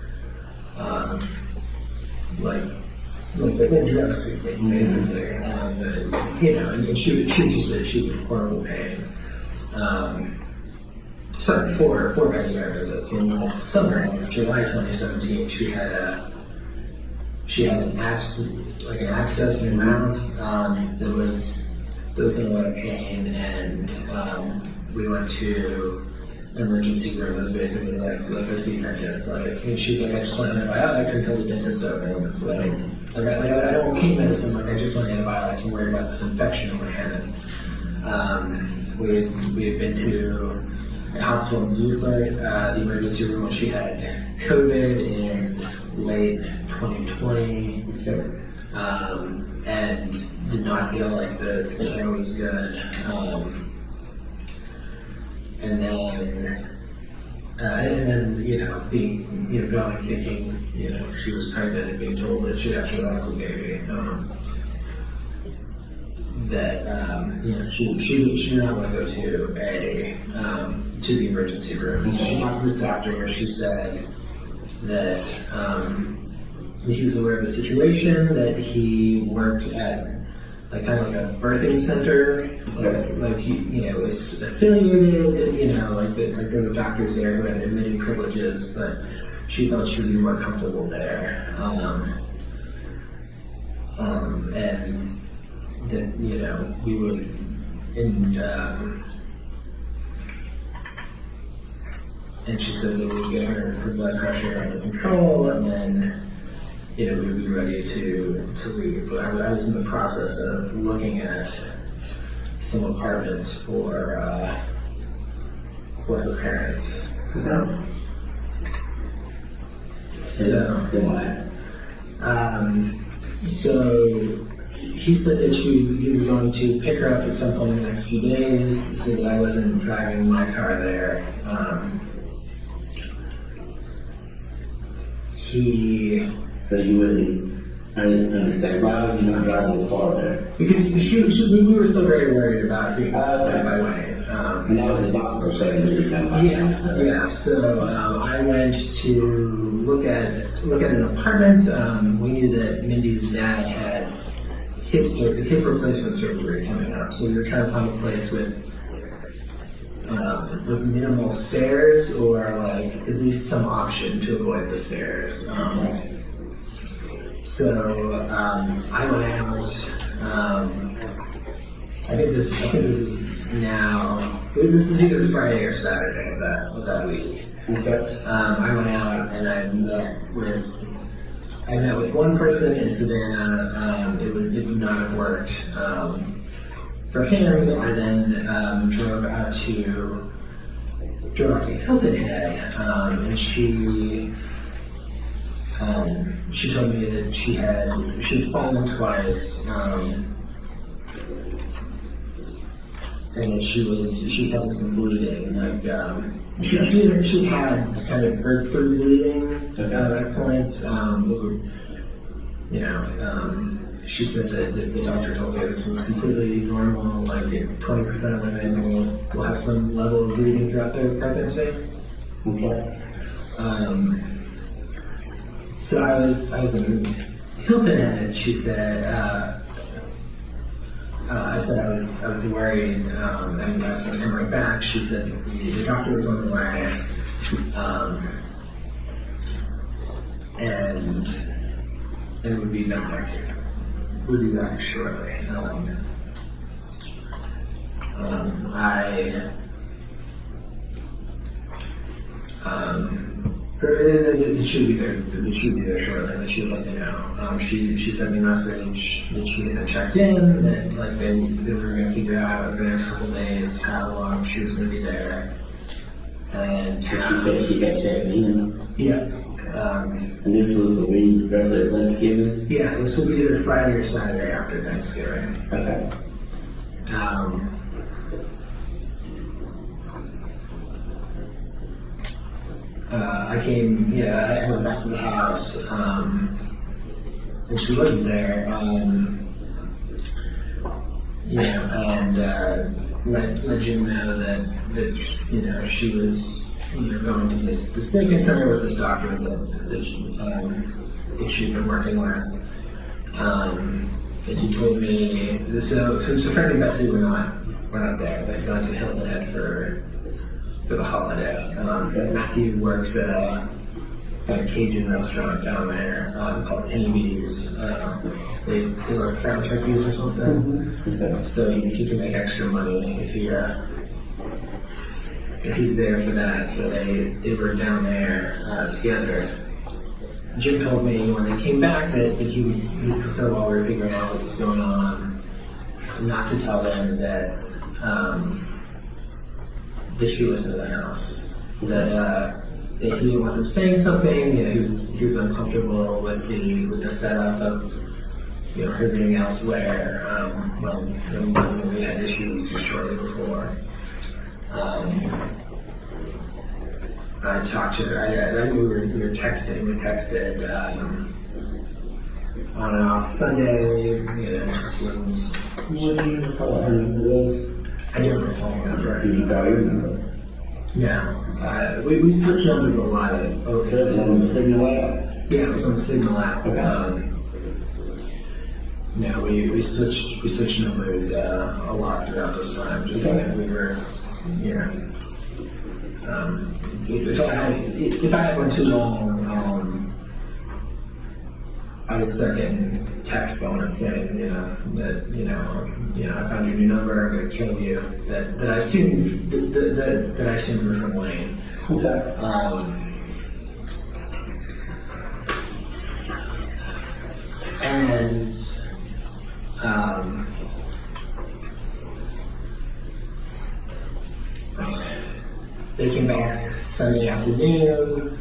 like the drug suit, basically. And she was in horrible pain. Sorry, four bad ER visits. In the summer of July 2017, she had an abscess in her mouth that was in a lot of pain, and we went to the emergency room. It was basically like a sea dentist. And she's like, I just want antibiotics until the dentist opens. I don't want pain medicine. I just want antibiotics. I'm worried about this infection in my hand. We had been to a hospital in Beaufort, the emergency room when she had COVID in late 2020, and did not feel like the care was good. And then being going thinking she was pregnant and being told that she'd actually lost the baby. She did not want to go to the emergency room. So she talked to this doctor where she said that he was aware of the situation, that he worked at kind of like a birthing center, he was affiliated, there were doctors there who had admitting privileges, but she felt she would be more comfortable there. And that, we would, and she said that we would get her blood pressure under control, and then we would be ready to leave. But I was in the process of looking at some apartments for her parents. So he said that he was going to pick her up at some point in the next few days, so that I wasn't driving my car there. So you wouldn't, I didn't understand, why would you not drive the car there? Because we were still very worried about being by way. And that was the doctor saying that you can. Yes, yeah. So I went to look at an apartment. We knew that Mindy's dad had hip replacement surgery coming up, so we were trying to find a place with minimal stairs, or at least some option to avoid the stairs. So I went out. I think this is now. This is either Friday or Saturday of that week. Okay. I went out and I met with one person in Savannah. It would not have worked for him. I then drove out to Hilton Head, and she told me that she had fallen twice, and that she's having some bleeding. Like she had kind of breakthrough bleeding at points. She said that the doctor told her this was completely normal. Like 20% of women will have some level of bleeding throughout their pregnancy. Okay. So I was in Hilton Head. She said, I said I was worried, and I was going to come right back. She said the doctor was on the way, and would be back. Would be back shortly. It should be there. It should be there shortly. They should let me know. She sent me a message that she had checked in, that like they were going to figure out over the next couple of days how long she was going to be there. And She said she got checked in. yeah, And this was the week after Thanksgiving? yeah, this was either Friday or Saturday after Thanksgiving. Okay. I went back to the house, and she wasn't there, and let Jim know that she was, going to this big concern with this doctor that she'd been working with. And he told me, so Frank and Betsy were not there. They'd gone to Hilton Head for the holiday. Matthew works at a Cajun restaurant down there called Kennedy's. They like farm turkeys or something. Okay. So he can make extra money if he's there for that. So they were down there together. Jim told me when they came back that he would prefer, while we were figuring out what was going on, not to tell them that she was in the house. That he didn't want them saying something. He was uncomfortable with the setup of her being elsewhere when we had issues just shortly before. I talked to her. We were texting. We texted on and off Sunday. What do you recall her number was? I don't remember. Do you call your number? Yeah. We switched numbers a lot. It was on the Signal app? Yeah, it was on the Signal app. Okay. We switched numbers a lot throughout this time, just because we were, if I had one too long, I would start getting texts on it saying, I found your new number, I'm going to kill you. That I assumed that I assumed were from Wayne. Okay. And they came back Sunday afternoon.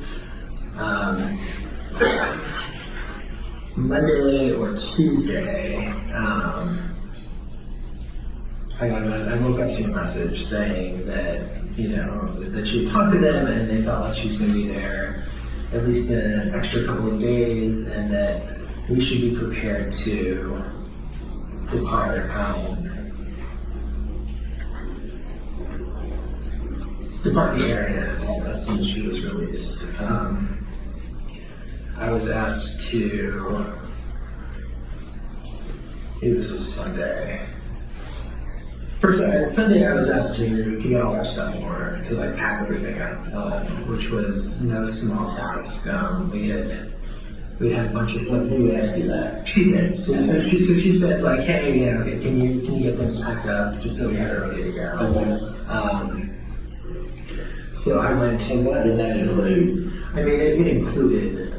Monday or Tuesday, I woke up to a message saying that that she had talked to them and they felt like she was going to be there at least an extra couple of days, and that we should be prepared to depart the area as soon as she was released. I was asked to, maybe this was Sunday. First, Sunday I was asked to get all our stuff in order, to pack everything up, which was no small task. We had a bunch of stuff. Who asked you that? She did. So she said, hey, can you get things packed up just so we had it ready to go. Okay. So I went. And what did that include? I mean, it included,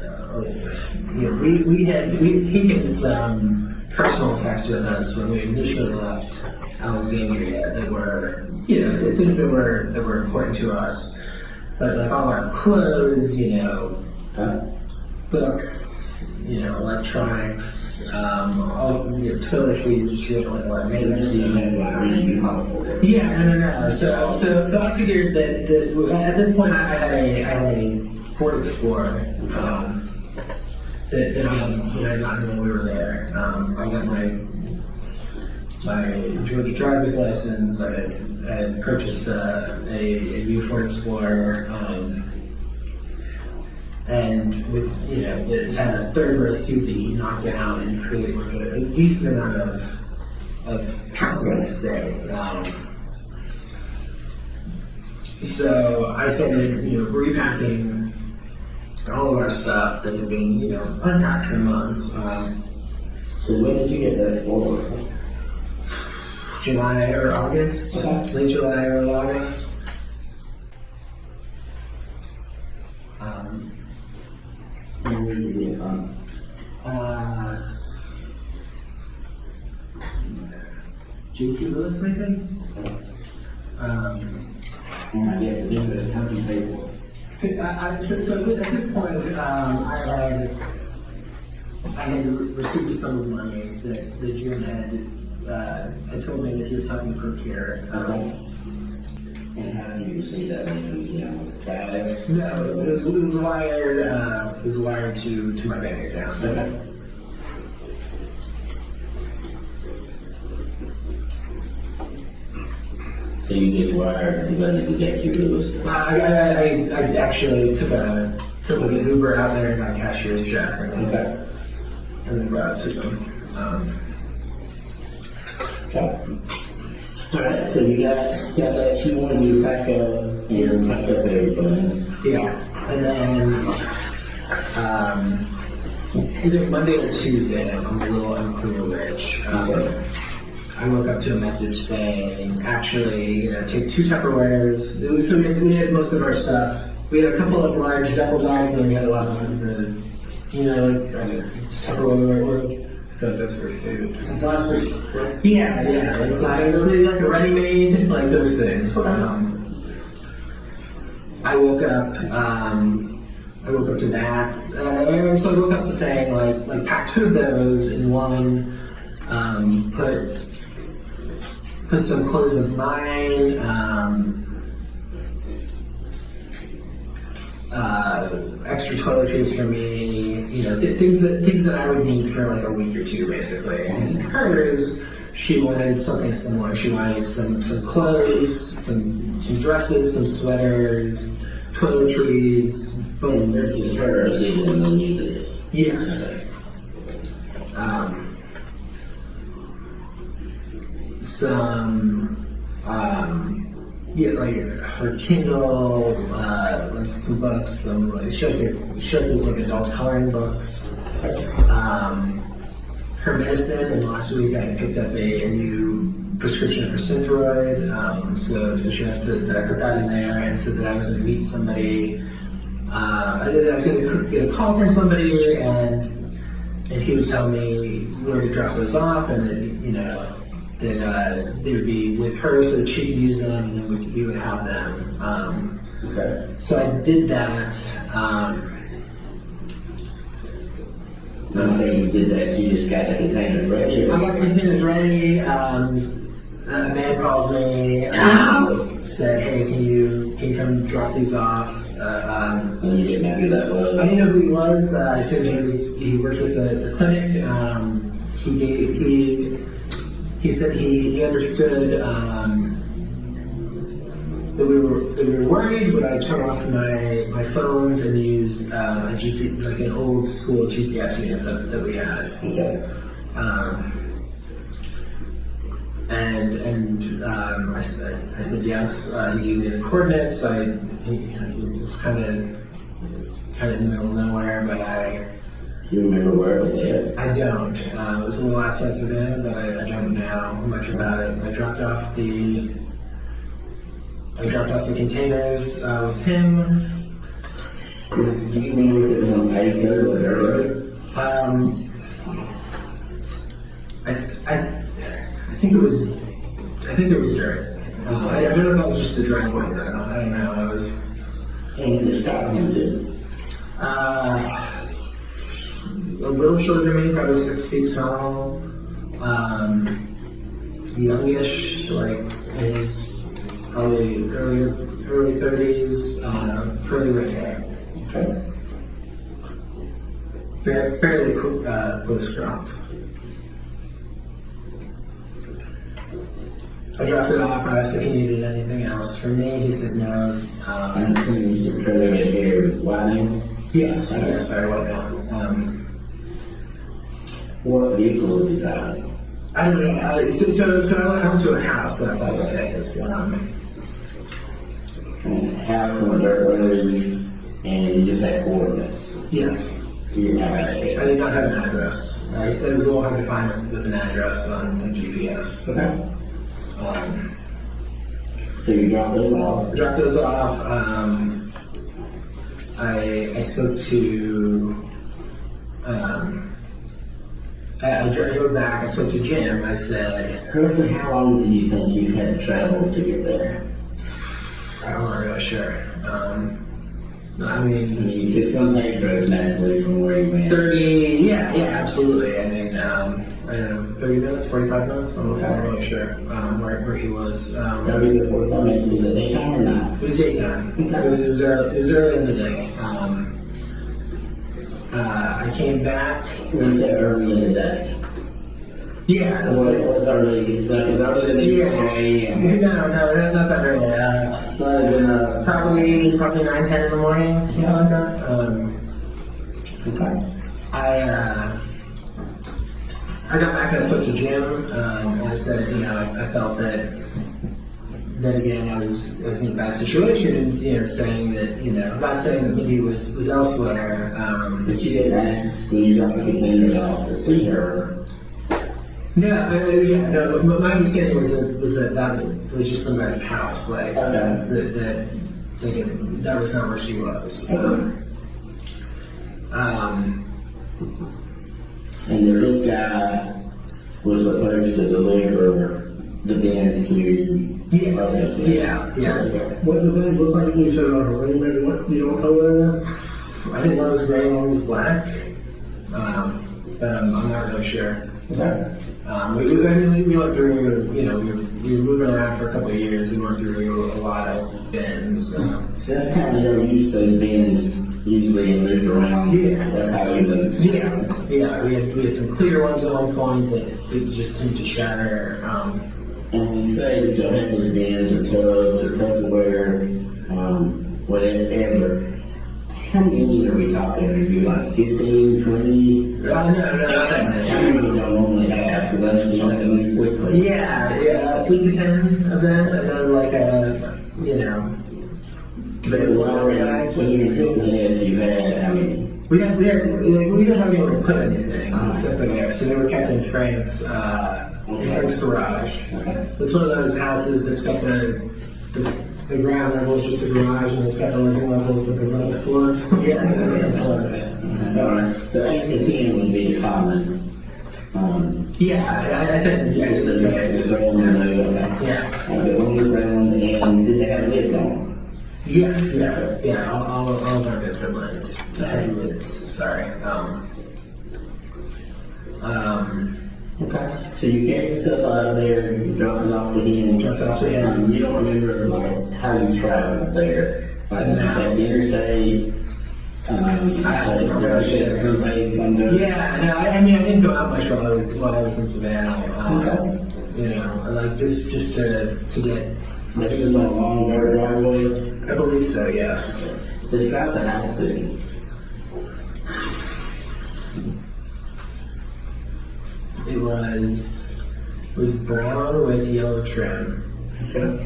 we had taken some personal effects with us when we initially left Alexandria that were, things that were important to us. But like all our clothes, books, electronics, all toiletries, like makeup. Yeah, no. So I figured that at this point I had a Ford Explorer that I got when we were there. I got my Georgia driver's license. I had purchased a new Ford Explorer. And with, it had a third row seat that you knock down and create like a decent amount of parking space. So I started, repacking all of our stuff that had been, unpacked for months. So when did you get that Explorer? July or August, late July or August. When did you get it? JC Lewis, maybe? And I guess the difference, how do you pay for it? So at this point, I had received some of the money that Jim had told me that he was helping procure. And how did you receive that money? Cash? No, it was wired to my bank account. Okay. So you just wired the money to JC Lewis? I actually took an Uber out there and got a cashier's check and then brought it to them. Okay. Alright, so you got that you wanted me to pack up and pack up everything. Yeah, and then either Monday or Tuesday, I'm a little unclear which. I woke up to a message saying, actually, take 2 Tupperwares. So we had most of our stuff. We had a couple of large duffel bags, and then we had a lot of the, it's Tupperware. I thought that's for food. It's not for Yeah, like a ready-made, like those things. I woke up to that. So I woke up to saying, like pack 2 of those in one. Put some clothes of mine. Extra toiletries for me, things that I would need for like a week or 2, basically. And hers, she wanted something similar. She wanted some clothes, some dresses, some sweaters, toiletries, And this is her season and then you did this. Yes. Like her Kindle, like some books, some like she had these like adult coloring books. Her medicine, and last week I picked up a new prescription for Synthroid. So she asked that I put that in there, and said that I was going to meet somebody. I was going to get a call from somebody, and he would tell me where to drop those off, and that that they would be with her so that she could use them, and then we would have them. Okay. So I did that. Now say you did that, you just got the containers ready? I got the containers ready. A man called me, said, "Hey, can you come drop these off?" And you didn't know who that was? I didn't know who he was. I assumed he worked with the clinic. He said he understood that we were worried, but I turn off my phones and use a GPS, like an old school GPS unit that we had. Okay. I said yes. He gave me the coordinates. He was kind of in the middle of nowhere, but Do you remember where it was at? I don't. It was a little outside Savannah, but I don't know much about it. I dropped off I dropped off the containers with him. Do you know if it was on paved road or dirt road? I think it was dirt. I don't know if that was just the driveway though. I don't know. I was And it's got him too. a little shorter than me, probably 6 feet tall. Youngish, like his probably early 30s, curly red hair. Okay. Fairly close cropped. I dropped it off and I asked if he needed anything else from me. He said no. I'm assuming you said curly red hair, white name. Yes, sorry, what now? What vehicle was he driving? I don't know. So I went to a house that I thought was his. House on a dirt road, and you just had coordinates. Yes. You didn't have an I address. did not have an address. He said it was a little hard to find it with an address on GPS. Okay. So you dropped those off. Dropped those off. I spoke to. I drove back. I spoke to Jim. I said, Roughly how long did you think you had to travel to get there? I'm not really sure. I I mean, mean, you took some paved roads naturally from where you went. 30. Yeah, absolutely. I mean, I don't know, 30 minutes, 45 minutes. I'm not really sure where he was. Probably before 5 minutes. Was it daytime or not? It was daytime. It was early in the day. I came back. Was it early in the day? Yeah. What was early? Like, is early in the day? No, not that early. So, Probably 9, 10 in the morning, something like that. okay. I got back and I spoke to Jim, and I said, I felt that again, I was in a bad situation, and, saying that, not saying that he was elsewhere. But you didn't ask when you dropped the containers off to see her. No, but my understanding was that was just some guy's house, like, Okay. that was not where she was. And then this guy was supposed to deliver the bins to you. Yeah. What the things look like when you said on a ring, maybe what, you don't know that? I think one was gray, one was black. But I'm not really sure. Okay. We went through, we were moving around for a couple of years. We went through a lot of bins. So that's kind of how you use those bins usually and moved around. Yeah. That's how you move. Yeah. We had some clear ones at one point that just seemed to shatter. And when you say that you'll have those bins or tubs or Tupperware, whatever, how many are we talking? Are you like 15, 20? No, not that many. How many you don't normally have? Because I just you have to move quickly. Yeah, 8 to 10 of them, and then like When you built the heads, you had how many? we didn't have anywhere to put anything except for there, so they were kept in Frank's garage. Okay. It's one of those houses that's got the ground level is just a garage, and it's got the living levels of the level floors. Yeah, exactly. Alright. So 8 to 10 would be the common. Yeah, I think Just the ground and the yeah. on the ground, and did they have lids on? Yes, yeah. All of our bits have lids. The heavy lids. Sorry. Okay. So you carried stuff out of there, you dropped it off to him. Dropped it off to him. You don't remember like how you traveled there. Like did you take the interstate. I don't remember. Some days, some days. Yeah, no, I mean, I didn't go out much while I was in Savannah. Like just to get. But he was on a long dirt driveway. I believe so. Yes. Describe the house to me. It was brown with yellow trim. Okay.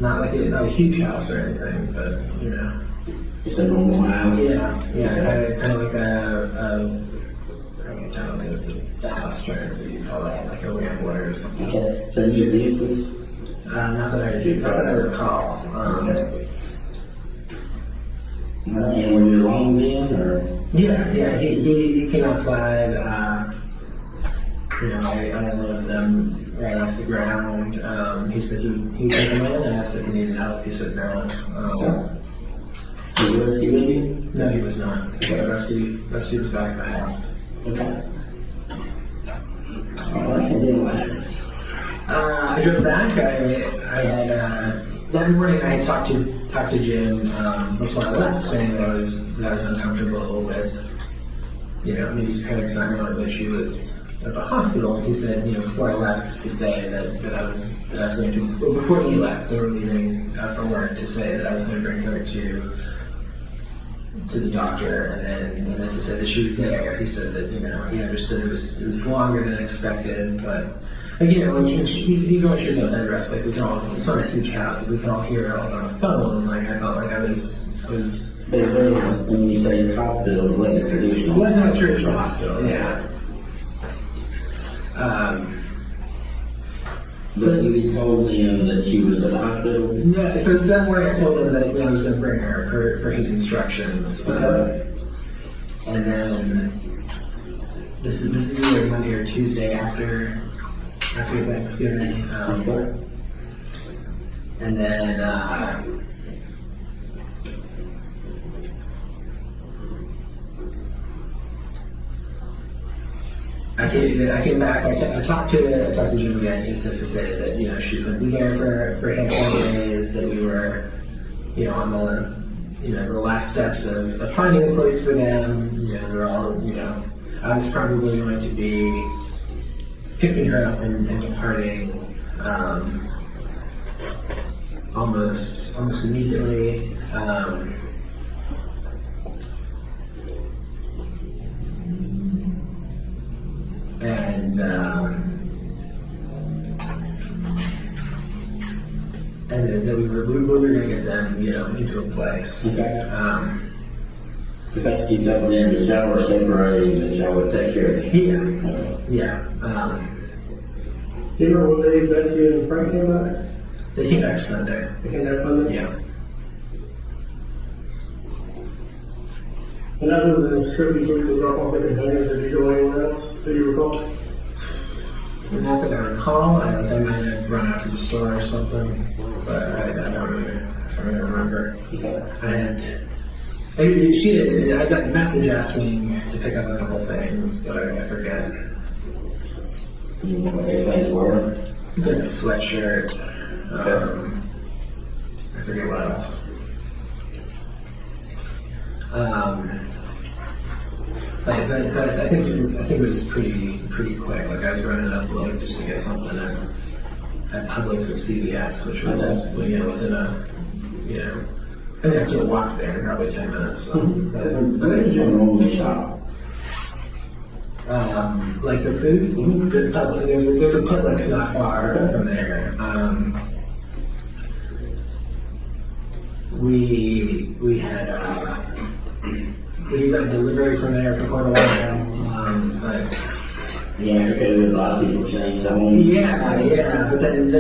Not a huge house or anything, but Just a normal house. Yeah. Kind of like I don't know the house terms that you call that, like a rambler or something. Okay. So you have vehicles? not that I recall. And were you alone then, or? Yeah, he came outside, I unloaded them right off the ground. He said he'd take them in. I asked if he needed help. He said no. Was he rescued you? No, he was not. The rescue was back at the house. Okay. Alright, and then what? I drove back. I had that morning. I had talked to Jim before I left, saying that I was uncomfortable with, maybe his parents not knowing that she was at the hospital. He said, before I left, to say that I was going to. Well, before he left, they were leaving for work, to say that I was going to bring her to the doctor, and then to say that she was there. He said that he understood it was longer than expected, but. Like, when you go into your bed rest, like, we can all, it's not a huge house, but we can all hear it all on the phone. Like, I felt like I was. But it wasn't, when you say hospital, it wasn't traditional. It wasn't a traditional hospital, yeah. So you told him that she was at the hospital? Yeah, so that morning I told him that I was going to bring her for his instructions. And then, this is either Monday or Tuesday after Thanksgiving. And then, I came back. I talked to Jim again. He said to say that she's going to be there for a handful of days. That we were on the last steps of finding a place for them. We're all I was probably going to be picking her up and departing almost immediately. And then we were going to get them, into a place. Okay. The best keeps up there in the shower, separating the shower, take care of it. Yeah. Do you remember what day Betsy and Frank came back? They came back Sunday. They came back Sunday? Yeah. And other than this trip you took to drop off the containers, did you go anywhere else? Do you recall? Not that I recall. I might have run out to the store or something, but I don't really remember. I got a message asking to pick up a couple things, but I forget. You know what these things were? Like a sweatshirt. I forget what else. But I think it was pretty quick. Like I was running up like just to get something at Publix or CVS, which was within a I mean I can't walk there in probably 10 minutes. So. Where did you normally shop? Like the food, there's a Publix not far from there. We had we got delivery from there for quite a while, but Yeah, because a lot of people change that one. yeah. But then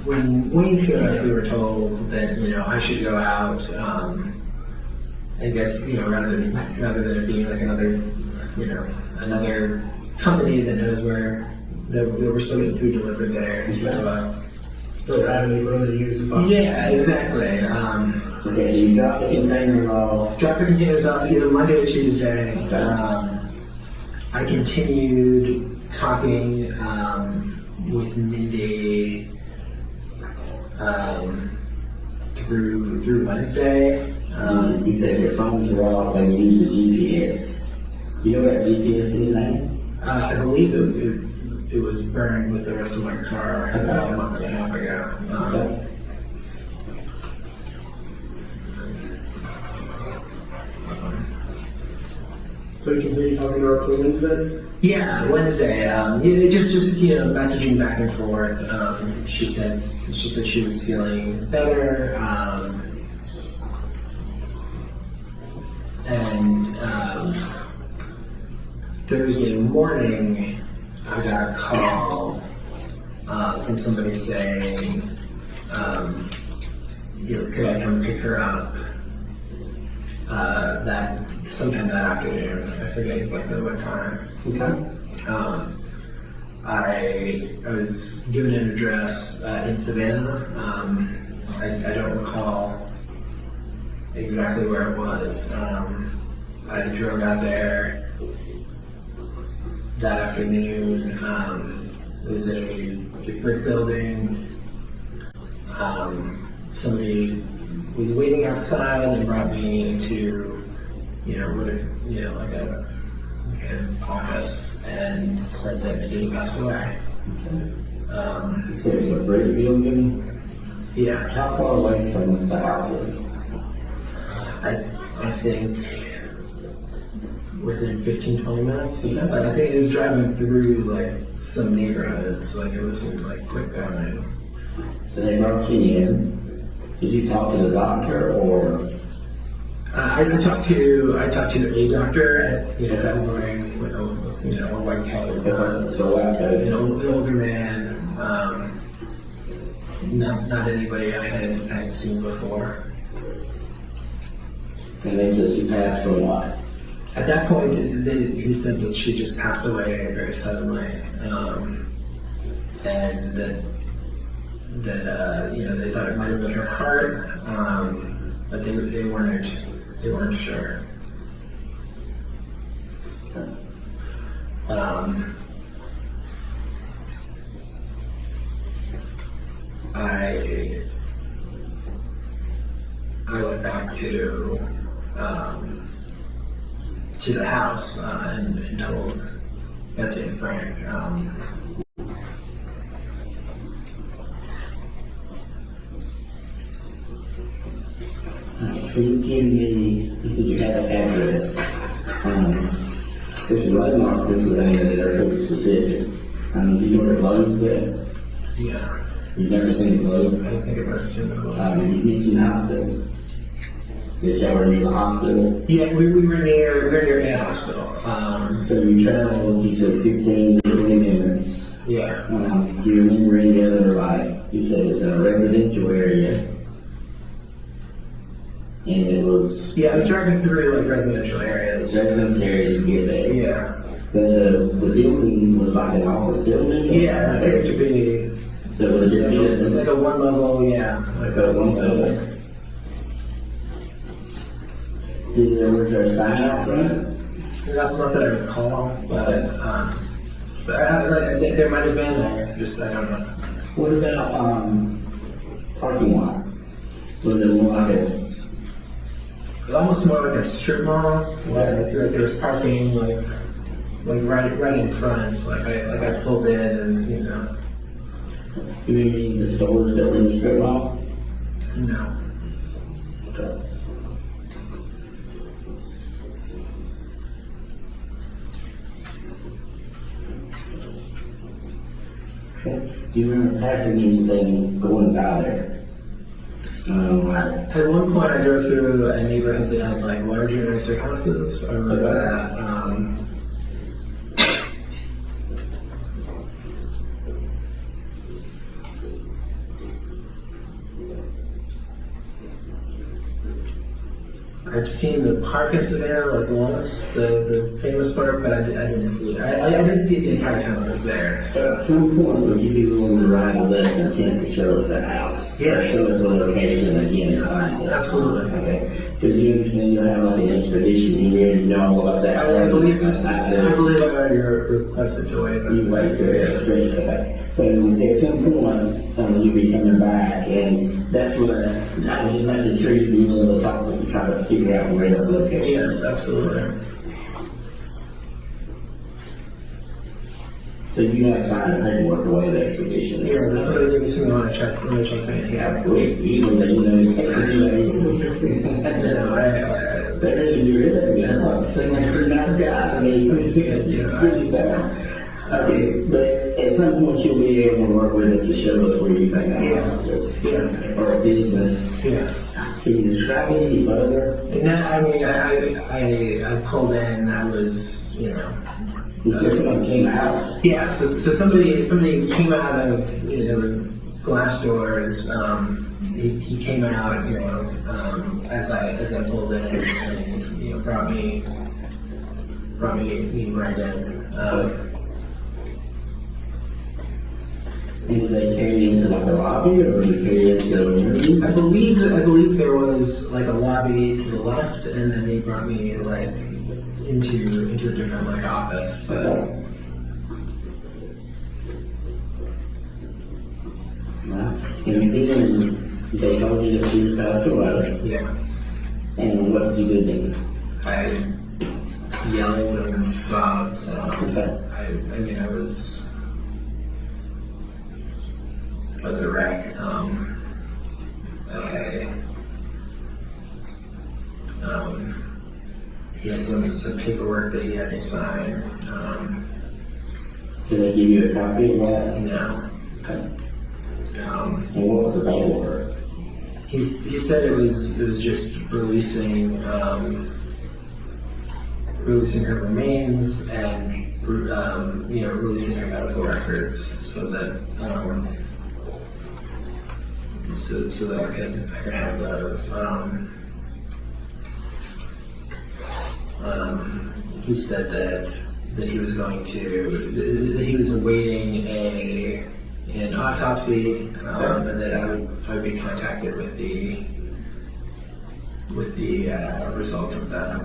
when we showed up, we were told that I should go out. I guess rather than it being like another company that knows where that we're still getting food delivered there. Still avenue for them to use to find. Yeah, exactly. Okay, so you drop the containers off. Drop the containers off either Monday or Tuesday. I continued talking with Mindy through Wednesday. You said your phones were off and you used the GPS. You know what GPS is now? I believe it was burned with the rest of my car about a month and a half ago. So you continue talking to her for Wednesday? Yeah, Wednesday. Just messaging back and forth. She said she was feeling better. And Thursday morning, I got a call from somebody saying, could I come pick her up? That sometime that afternoon, I forget exactly what time. Okay. I was given an address in Savannah. I don't recall exactly where it was. I drove out there that afternoon. It was a brick building. Somebody was waiting outside and brought me into, like an office and said that he passed away. So it's a brick building? Yeah. How far away from the hospital? I think within 15-20 minutes. But I think it was driving through like some neighborhoods, like it wasn't like quick going. So they brought you in. Did you talk to the doctor or? I talked to a doctor. That was wearing a white coat. So An older man. Not anybody I had seen before. And they said she passed from what? At that point, he said that she just passed away very suddenly, and that they thought it might have been her heart, but they weren't sure. I went back to the house and told Betsy and Frank. Can you give me, you said you had the address. There's a landmarks in Savannah that are pretty specific. Do you know where the globe is at? Yeah. You've never seen the globe? I don't think I've ever seen the globe. You mentioned the hospital. Did y'all were near the hospital? Yeah, we were near a hospital. So you traveled, you said 15 to 20 minutes. Yeah. Do you remember any other, you said it's in a residential area? And it was... Yeah, I was driving through like residential areas. Residential areas to get there. Yeah. The building was like an office building? Yeah, it appeared to be. So it was just business? Like a one level, yeah. So one level. Was there a sign out front? Not that I recall, but there might have been. I don't know. What about parking lot? Was it more like Almost more like a strip mall. Like there was parking like right in front. Like I pulled in and You mean the stores that were in the strip mall? No. Okay. Do you remember passing anything going by there? At one point, I drove through a neighborhood that had like larger, nicer houses. I remember that. I've seen the park in Savannah, like once, the famous park, but I didn't see it. I didn't see it the entire time I was there. So at some point, would you be willing to ride less than 10 to show us the house? Yeah. Or show us the location again and find it? Absolutely. Okay. Because you understand you'll have like an expedition here and you know all about that. I believe I've already requested to waive it. You wait to the expedition. Okay. So at some point, you'll be coming back, and that's where I mean, not the tree be willing to talk with us to try to figure out where the location is. Yes, absolutely. So you got to sign the paperwork to waive the expedition. Yeah, that's what I think you want to check. Let me check that. Yeah, quick. Usually they Texas, they really do it. That's like seem like a pretty nice guy. I mean, really bad. Okay, but at some point you'll be able to work with us to show us where you think the house is. Yeah. Or a business. Yeah. Can you describe it any further? And I mean, I pulled in. I was, you know. You said someone came out. Yeah. So somebody came out of, you know, glass doors. He came out, you know, as I pulled in, and you know, brought me right in. Did they carry into like a lobby, or did they carry into a room? I believe there was like a lobby to the left, and then he brought me like into a different like office. But And they told you that she was passed away. yeah, And what did you do then? I yelled and sobbed. Okay. I mean, I was a wreck. He had some paperwork that he had me sign. Did they give you a copy of that? No. Okay. Um, And what was the paperwork? he said it was just releasing her remains and you know, releasing her medical records so that so that I could have those. He said that he was going to, that he was awaiting an autopsy, and that I would be contacted with the results of that.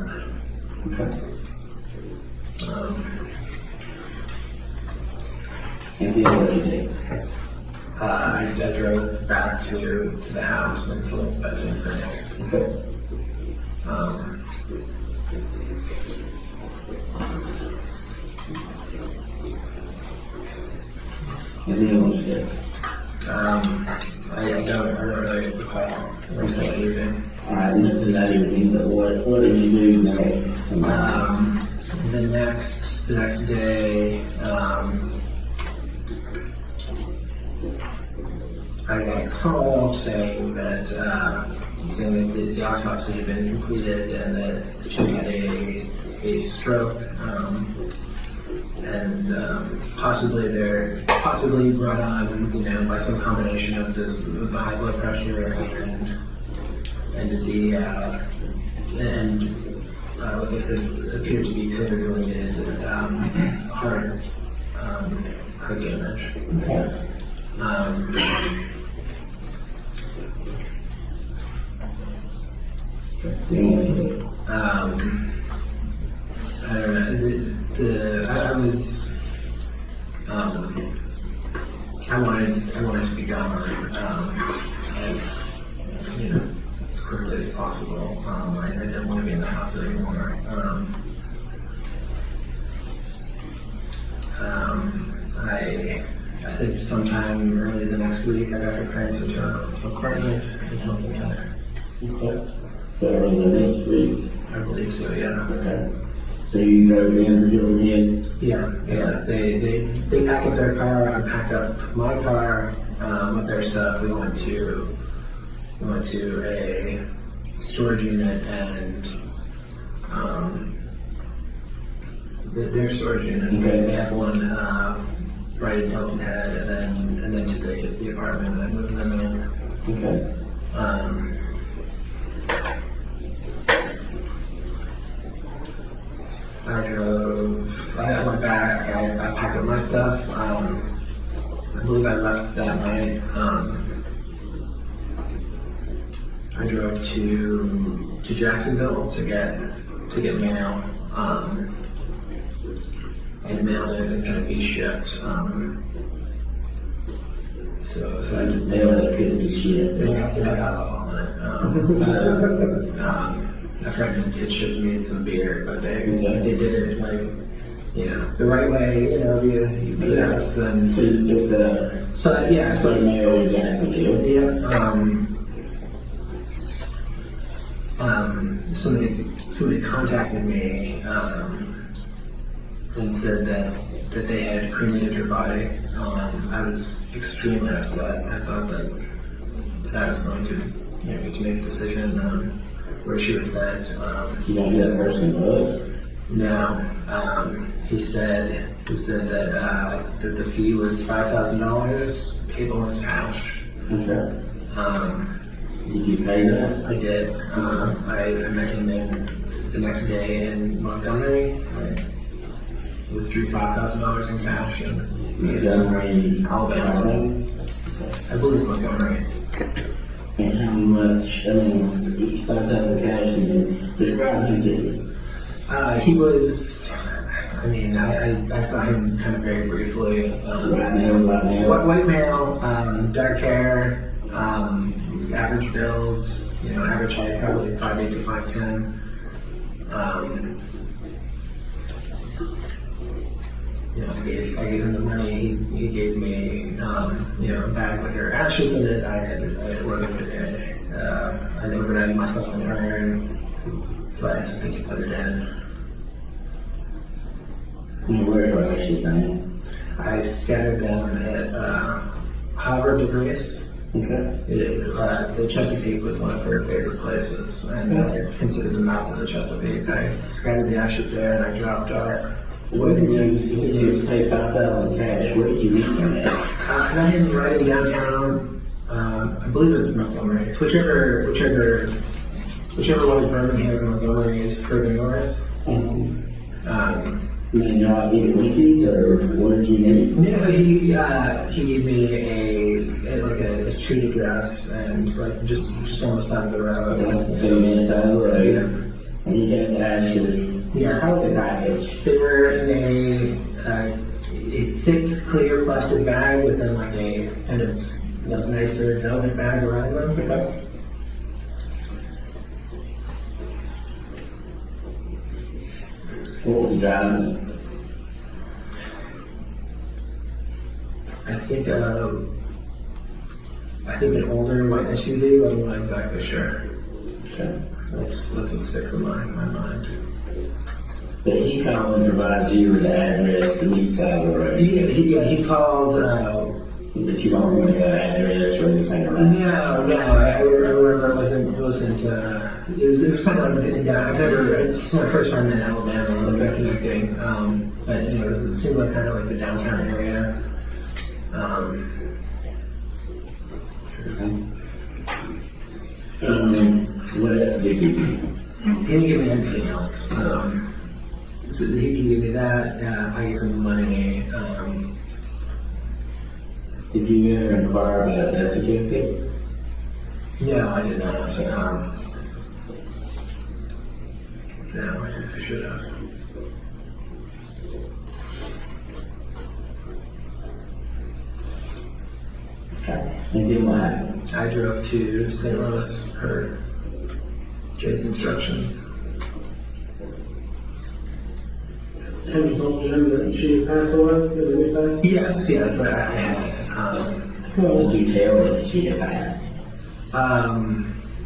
Okay. And then what did you do? I drove back to the house and told Betsy and Frank. Okay. And then what did you do? I don't really recall the rest of the evening. Alright, nothing that evening, but what did you do next? The next day, I got a call saying that the autopsy had been completed and that she had a stroke, and possibly brought on, you know, by some combination of the high blood pressure and what they said appeared to be COVID-related heart damage. Okay. Then what did you do? I don't know. I was. I wanted to be gone as, you know, as quickly as possible. I didn't want to be in the house anymore. I think sometime early the next week I got her parents into an apartment in Hilton Head. Okay. So early the next week. I believe so, yeah. Okay. So you drove in, Hilton Head? Yeah. They packed up their car. I packed up my car with their stuff. We went to a storage unit and their storage unit. Okay. They have one right in Hilton Head, and then to the apartment, and I moved them in. Okay. I went back, I packed up my stuff. I believe I left that night. I drove to Jacksonville to get mail, and mail that could be shipped. So I did Mail that couldn't be shipped. I got all on it. A friend had shipped me some beer, but they did it like, you know, the right way, you know, you beat us and So you took the so mail in Jacksonville? yeah. Somebody contacted me and said that they had cremated her body. I was extremely upset. I thought that I was going to get to make a decision on where she was sent. You don't know that person was? No, he said that the fee was $5,000 payable in cash. Okay. Did you pay that? I did. I met him the next day in Montgomery. I withdrew $5,000 in cash and Montgomery, Alabama. I believe Montgomery. And how much, I mean, each 5,000 cash, and describe him to you. He was, I mean, I saw him kind of very briefly. White male. White male, dark hair, average builds, average height, probably 5'8" to 5'10". I gave him the money. He gave me, a bag with her ashes in it. I had ordered it. I overnighted myself in her, and so I had something to put it in. Where's her ashes now? I scattered them at Harvard debris. Okay. The Chesapeake was one of her favorite places, and it's considered the mouth of the Chesapeake. I scattered the ashes there, and I dropped our. Where did you pay 5,000 cash? Where did you meet him at? I met him right in downtown. I believe it was Montgomery. It's whichever one in Birmingham and Montgomery is further north. And y'all eat at Winkies, or what did you need? No, he gave me a street address and just on the side of the road. 30 minutes out of the road. Yeah. And you got the ashes. Yeah. How did the package? They were in a thick, clear plastic bag with then a kind of nicer velvet bag around them. What was the driver? I think an older white SUV, but I'm not exactly sure. Okay. That's what sticks in my mind. But he called and provided you with the address to meet side of the road. He called. But you don't remember the address or anything around? No. I remember it wasn't. It was kind of like it's my first time in Alabama, connecting. But it seemed like kind of like the downtown area. What else did you do? He didn't give me anything else. So he gave me that. I gave him the money. Did you ever inquire about that certificate? No, I did not. No, I should have. Okay. And then what happened? I drove to St. Louis per Jay's instructions. Have you told Jim that she passed away? Did we pass? Yes, I had. Did you tell her she had passed? And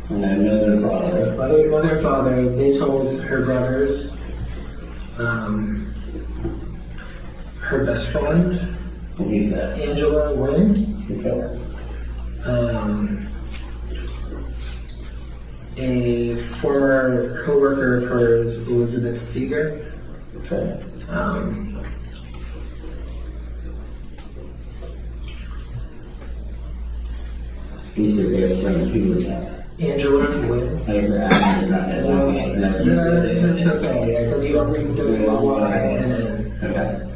then mother and father? Mother and father, they told her brothers, her best friend, And who's that? Angela Wynn, Okay. a former co-worker of hers, Elizabeth Seeger. Okay. Who's their best friend? Who was that? Angela Wynn. I did not have that. That's okay. I believe I'm doing a lot. Okay.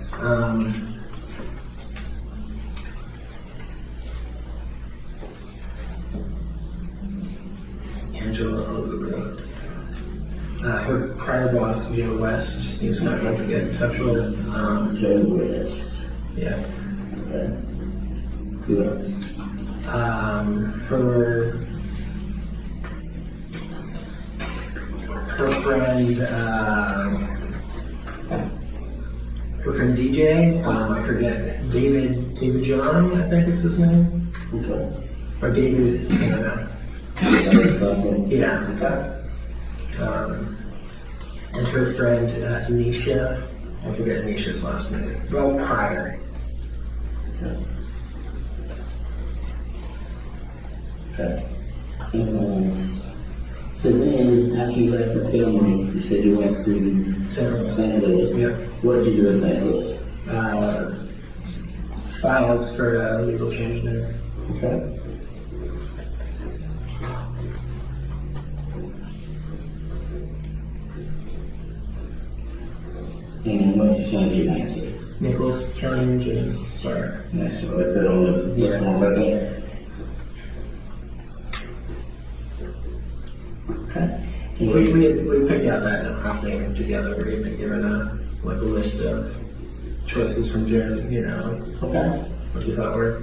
Angela Elizabeth. Her prior boss, Joe West, he's not going to get in touch with. Joe West. Yeah. Okay. Who else? Her friend DJ, I forget, David John, I think is his name. Okay. Or David, I don't know. Something. Yeah. And her friend, Anisha, I forget Anisha's last name. Well, Pryor. Okay. So then, after you left Montgomery, you said you went to St. Louis. Yep. What did you do in St. Louis? Filed for a legal change there. Okay. And what did you change your name to? Nicholas County James Star. That's what I put on the form right there. Okay. And We picked out that last name together. We've been given a list of choices from Jim, Okay. what we thought were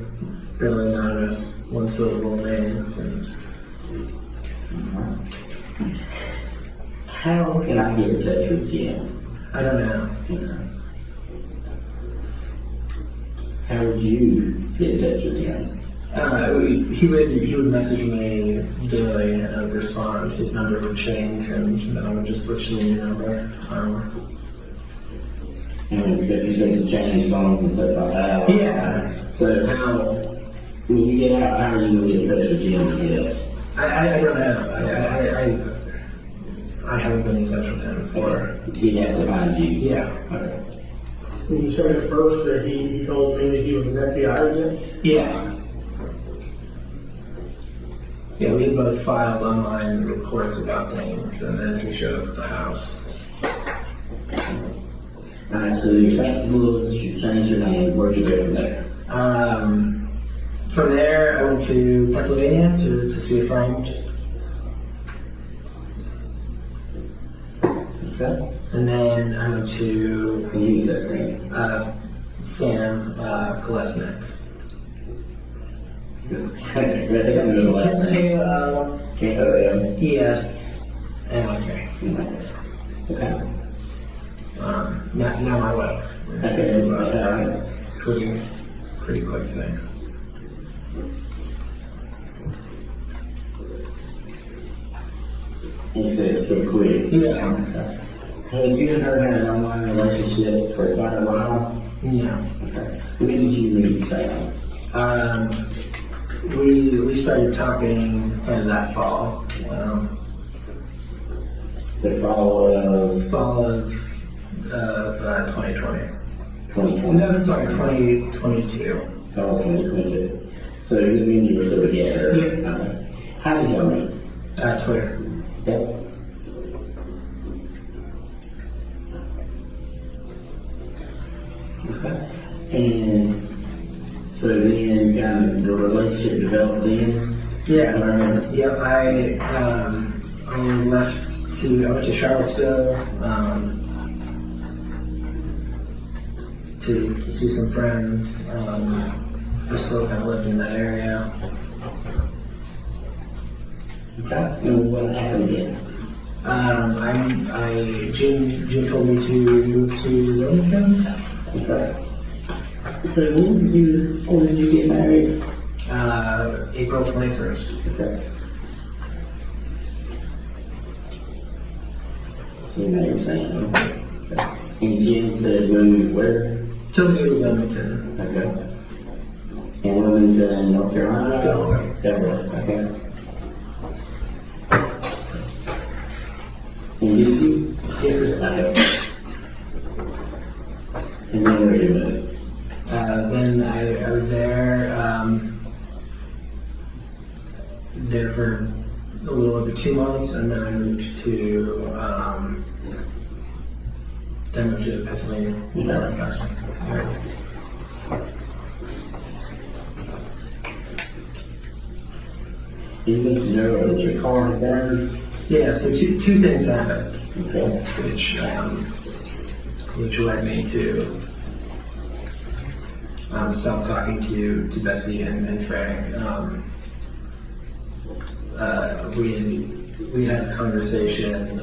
fairly anonymous, one syllable names, and How can I get in touch with Jim? I don't know. How would you get in touch with him? He would message me daily and I would respond. His number would change and then I would just switch to the new number. And because you said to change phones and stuff like that. Yeah. So how, when you get out, how are you going to get in touch with Jim, I guess? I don't know. I haven't been in touch with him before. He'd have to find you. Yeah. Okay. When you said at first that he told me that he was an FBI agent, Yeah. Yeah, we had both filed online reports about things and then he showed up at the house. Alright, so you St. Louis, you changed your name, where'd you go from there? From there, I went to Pennsylvania to see a friend. Okay. And then I went to And use that friend. Sam Kolesnik. Okay, I think I'm going to last name. K-O-M. E-S-N-I-K. Okay. Now my wife. Okay, alright. Pretty quick thing. You said it's pretty quick. Yeah. Okay. Have you and her had an online relationship for quite a while? Yeah. Okay. When did you meet Sam? We started talking kind of that fall. The fall of Fall of 2020. 2020? No, sorry, 2022. Fall of 2022. So you and you were still together? Yeah. Okay. How did y'all meet? Twitter. Yep. Okay. And so then kind of the relationship developed then? Yeah. Yep. I went to Charlottesville to see some friends. I still kind of lived in that area. Okay. And what happened then? Jim told me to move to Wilmington. Okay. So when did you get married? April 21st. Okay. So you married Sam. Okay. And Jim said we'll move where? To Wilmington. Okay. And Wilmington, North Carolina? Delaware. Delaware, okay. And did you? Yes, sir. Okay. And then where did you move? Then I was there for a little over 2 months, and then I moved to Pennsylvania, Lancaster. You mentioned earlier that your car had burned. Yeah, so two things happened, Okay. which led me to stop talking to Betsy and Frank. We had a conversation,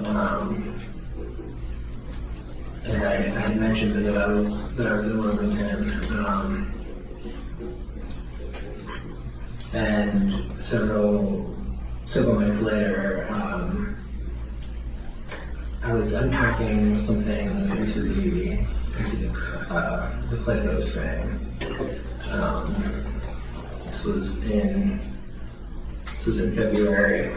and I had mentioned that I was in Wilmington, and several months later, I was unpacking some things into the place I was staying. This was in This was in February.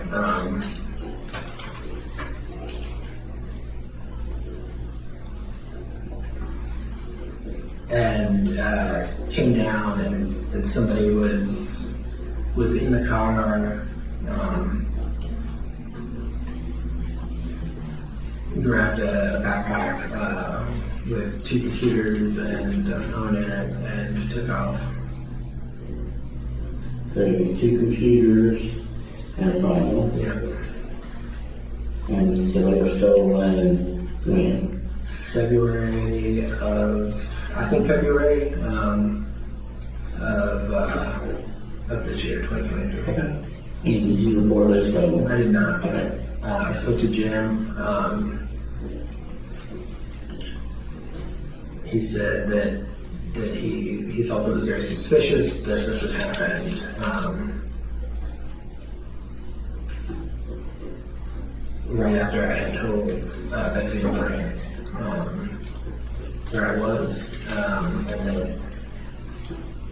And came down, and somebody was in the car. Grabbed a backpack with 2 computers and a phone in it, and took off. So 2 computers and a phone. Yeah. And so they were stolen when? February of this year, 2023. And did you report those stolen? I did not. Okay. I spoke to Jim. He said that he felt it was very suspicious that this had happened. Right after I had told Betsy and Frank where I was, and that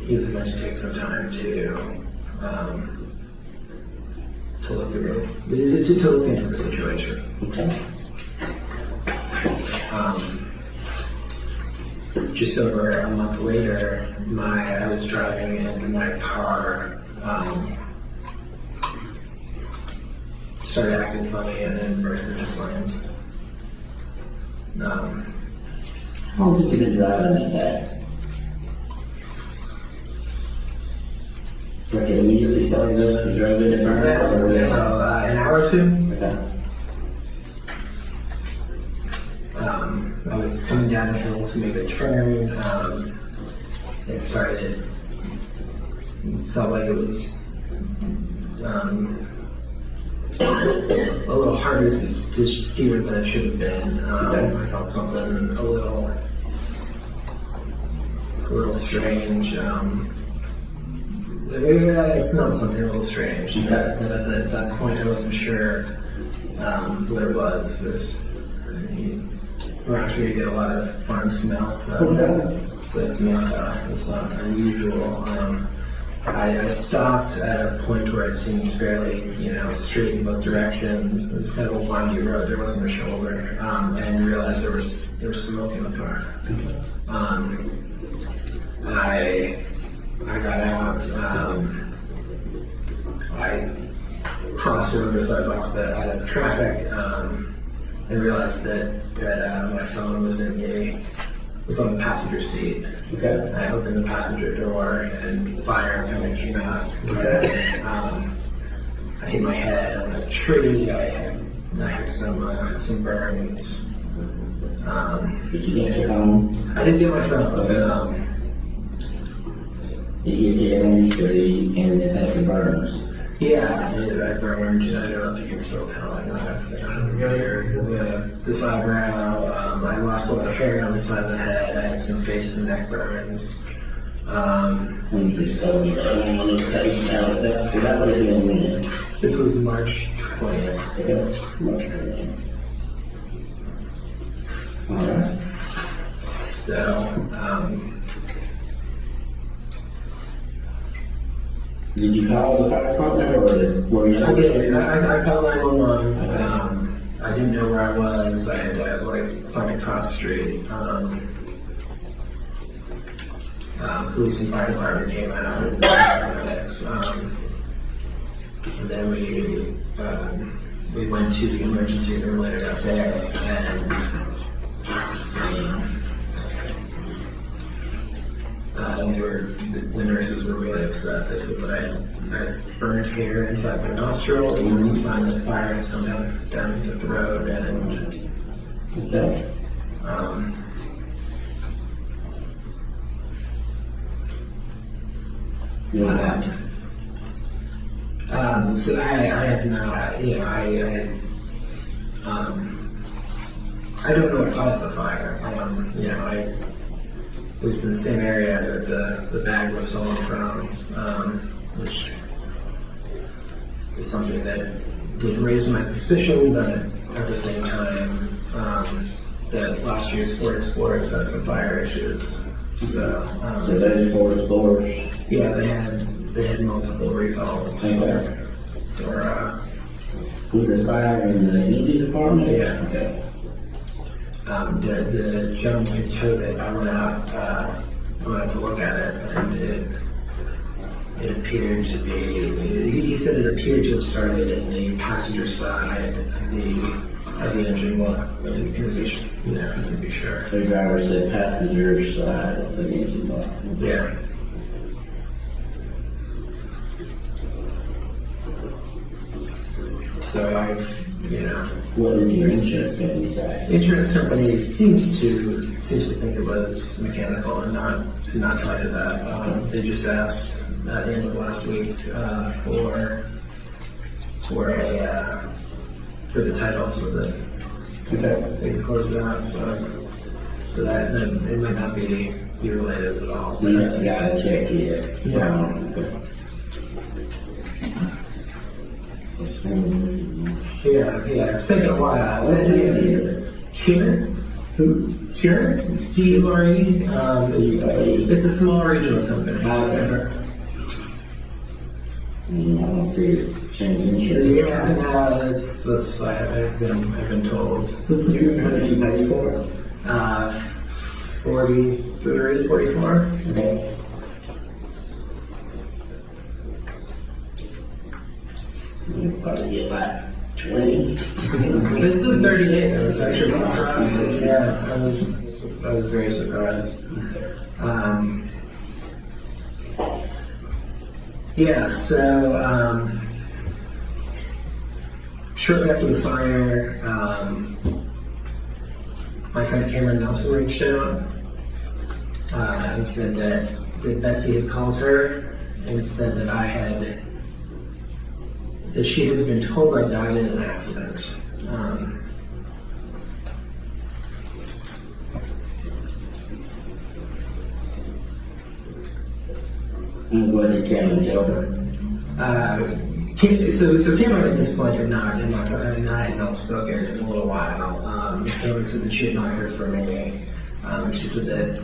he was going to take some time to look through, to look into the situation. Okay. Just over a month later, I was driving in my car, started acting funny, and then burst into flames. How long have you been driving that day? Like it immediately started up, you drove it and burned it? Or An hour or two. Okay. I was coming down the hill to make a turn. It felt like it was a little harder to steer than it should have been. I felt something a little strange. I smelled something a little strange. But at that point, I wasn't sure what it was. Around here, you get a lot of farm smells, so it's not unusual. I stopped at a point where it seemed fairly, straight in both directions. It was kind of a windy road. There wasn't a shoulder, and realized there was smoke in the car. I got out. I crossed over, so I was out of traffic, and realized that my phone was on the passenger seat. Okay. I opened the passenger door, and fire kind of came out. I hit my head on a tree. I had some burns. Did you get your phone? I didn't get my phone. Did you get your own tree and it had some burns? Yeah, I burned. I don't know if you can still tell. I got this eyebrow. I lost a lot of hair on the side of the head. I had some face and neck burns. And you just told me that would have been when? This was March 20th. Okay. March 20th. Alright. So, did you call the fire department or were you? I did. I called 911. I didn't know where I was. I had to find a cross street. Police and fire department came out and paramedics. And then we went to the emergency room later that day, and the nurses were really upset. They said that I had burned hair inside my nostrils, and it's a sign that fire has come down the throat, and Okay. So I have not, I don't know what caused the fire. I was in the same area that the bag was stolen from, which is something that did raise my suspicion, but at the same time, that last year's Ford Explorers had some fire issues. So those Ford Explorers. yeah, they had multiple recalls. Okay. or Was it fire in the energy department? Yeah. Okay. the gentleman who towed it, I went out to look at it, and it appeared to be, he said it appeared to have started in the passenger side of the engine block, but he couldn't be sure. The driver said passenger side of the engine block. Yeah. So What did your insurance company say? insurance company seems to think it was mechanical and not tied to that. They just asked at the end of last week for the title so that they can close it out. So that then it might not be related at all. So you gotta check it. Yeah. Yeah, it's taken a while. Sheeran? Who? Sheeran? C-U-R-E? It's a small regional company. I don't see it change insurance. Yeah, no, that's I've been told. How much you pay for it? 43, 44. Okay. You probably get like 20. This is 38. I was actually surprised. Yeah, I was very surprised. Yeah, so shortly after the fire, my friend Cameron Nelson reached out and said that Betsy had called her and said that she had been told I died in an accident. And what did Cameron tell her? So Cameron at this point had not spoken in a little while. Cameron said that she had not heard from me. She said that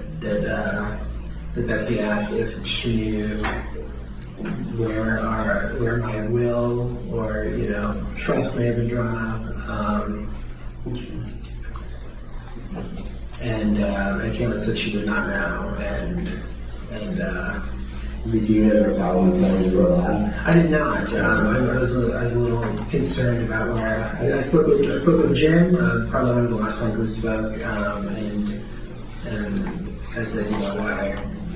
Betsy asked if she knew where my will or trust may have been drawn up. And Cameron said she did not know. And Did you ever call and tell you were alive? I did not. I was a little concerned about where I spoke with Jim. Probably one of the last times we spoke, and I said,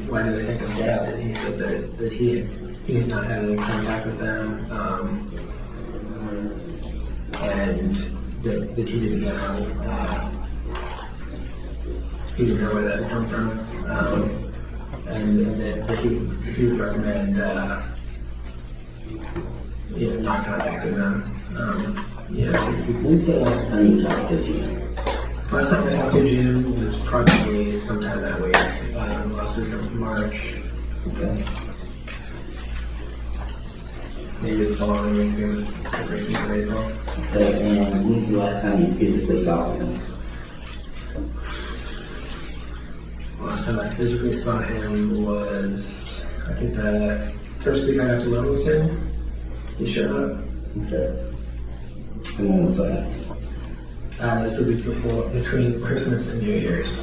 why do they think I'm dead? And he said that he had not had any contact with them, and that he didn't know. He didn't know where that had come from. And that he would recommend not contacting them. When's the last time you talked to Jim? Last time I talked to Jim was probably sometime that week, last week of March. Okay. Maybe the following week, maybe the first week of April. Okay, and when's the last time you physically saw him? Last time I physically saw him was, I think, the first week I got to Wilmington. He showed up. Okay. And when was that? It was the week before, between Christmas and New Year's.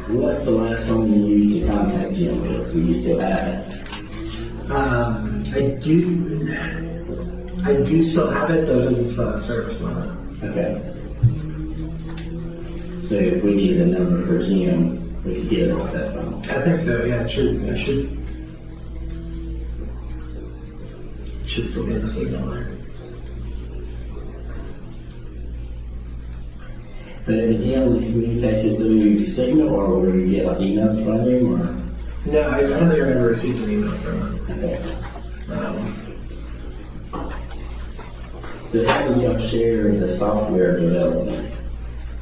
What's the last phone you used to contact Jim with? Do you still have it? I do still have it, though it doesn't still have service on it. Okay. So if we needed a number for Jim, we could get it off that phone. I think so, yeah, it should still be in the signal there. But again, we communicate through Signal, or would we get like emails from him, or? No, I don't think I've ever received an email from him. Okay. So how do y'all share the software development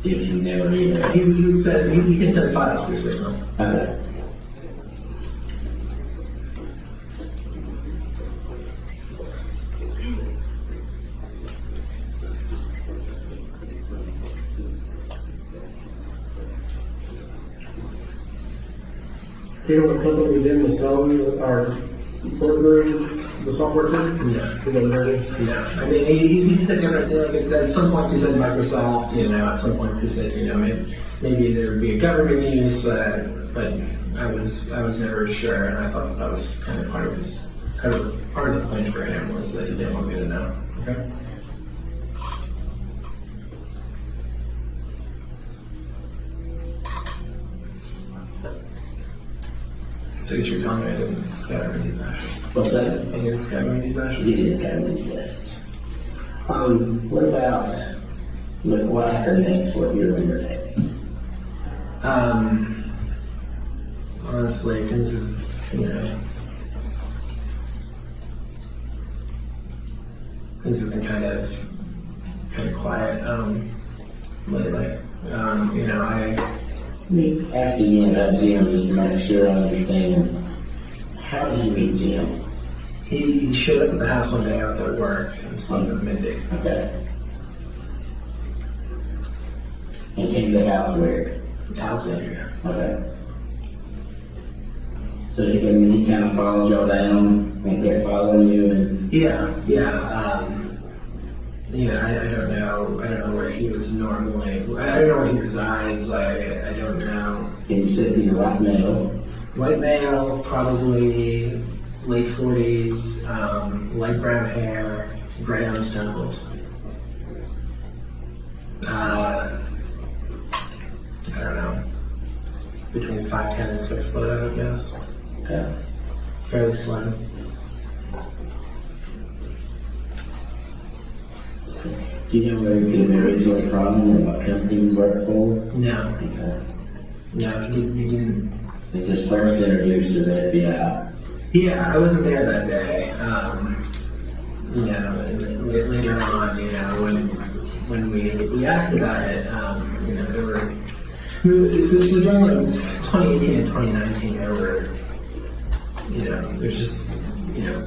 if you never either? He said you can send files through Signal. Okay. You know what company we did was selling our the software to? No. He wasn't ready? No, I mean, he said different, like, at some points he said Microsoft, you know, at some points he said, you know, maybe there would be a government use, but I was never sure, and I thought that was kind of part of the plan for him was that he didn't want me to know. Okay. So I guess you're telling me I didn't scatter these ashes. What's that? I didn't scatter these ashes? It is kind of interesting. What about, what happened next? What you remember next? Honestly, things have, things have been kind of quiet, lately. Let me ask you again about Jim, just to make sure I understand. How did you meet Jim? He showed up at the house one day. I was at work and spoke with Mindy. Okay. And came to the house where? Alexandria. Okay. So he kind of followed y'all down and kept following you and... Yeah. I don't know where he was normally. I don't know where he resides. I don't know. And he says he's a white male. White male, probably late 40s, light brown hair, gray on his temples. I don't know. Between 5'10" and 6 foot, I would guess. Okay. Fairly slim. Do you know where he came originally from and what company he worked for? No. Okay. No, he didn't. He just first introduced as FBI. Yeah, I wasn't there that day. Later on, when we asked about it, there were so during like 2018 and 2019, there were there's just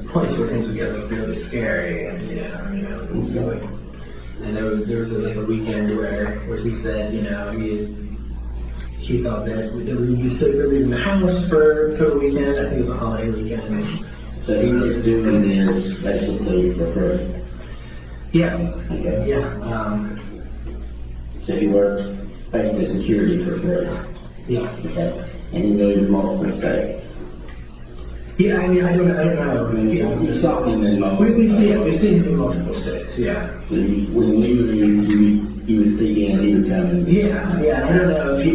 points where things would get like really scary, and and there was like a weekend where he said he thought that we said we were leaving the house for the weekend. I think it was a holiday weekend. So he was doing this basically for free. Yeah. Okay. Yeah. So he works basically security for free. Yeah. Okay. And he knows multiple states. Yeah, I mean, I don't know. I mean, you saw him in multiple We've seen him in multiple states, yeah. So when we were you would see him, he would come in. Yeah, I don't know if he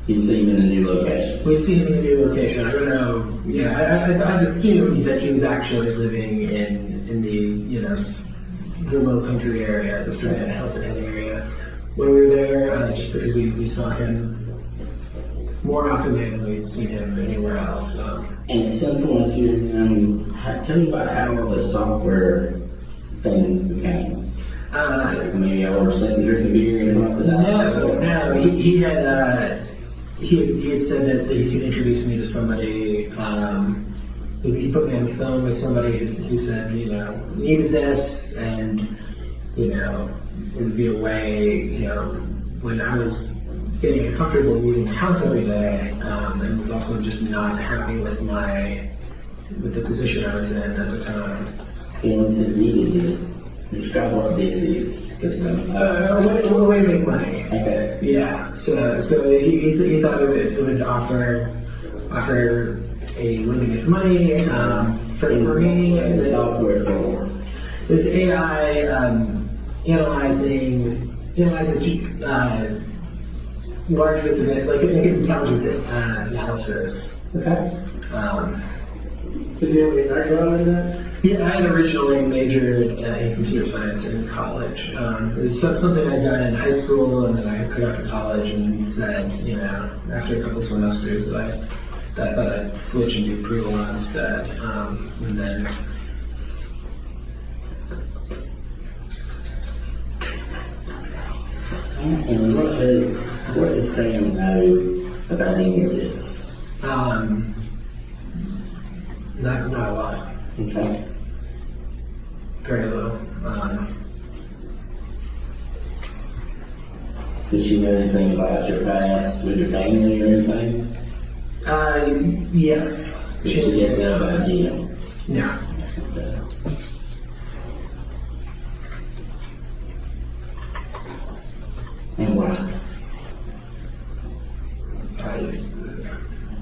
You'd see him in a new location. we'd see him in a new location. I don't know. Yeah, I'd assumed that he was actually living in the low country area, the Savannah Hilton Head area. When we were there, just because we saw him more often than we'd seen him anywhere else. And at some point, tell me about how the software thing became. Maybe I was sitting drinking beer and talking about No. He had said that he could introduce me to somebody. He put me on the phone with somebody who said, needed this, and it would be a way, when I was getting comfortable leaving the house every day, and was also just not happy with the position I was in at the time. And what's it needed is describe what this is. A way to make money. Okay. Yeah. So he thought it would offer a way to make money for me. What's the software for? There's AI analyzing large bits of it, like intelligence analysis. Okay. Did you have any background in that? Yeah, I had originally majored in computer science in college. It was something I'd done in high school, and then I got to college and said, after a couple semesters, that I thought I'd switch and do pre-law instead. And then And what does Sam know about any of this? not a lot. Okay. Very little. Does she know anything about your past with your family or anything? Yes. Did she get there by Jim? Yeah. And why?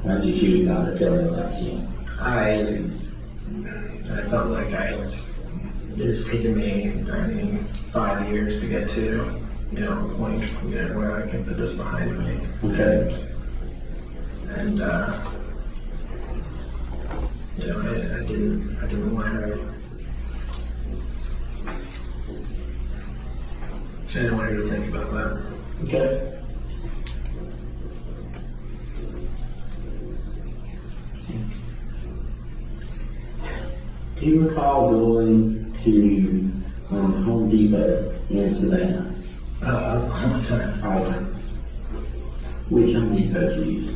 Why'd you choose not to tell her about Jim? I felt like it has taken me, 5 years to get to, a point, where I can put this behind me. Okay. And, I didn't want her. I didn't want her to think about that. Okay. Do you recall going to Home Depot in Savannah? All the time. All the time. Which Home Depot did you use?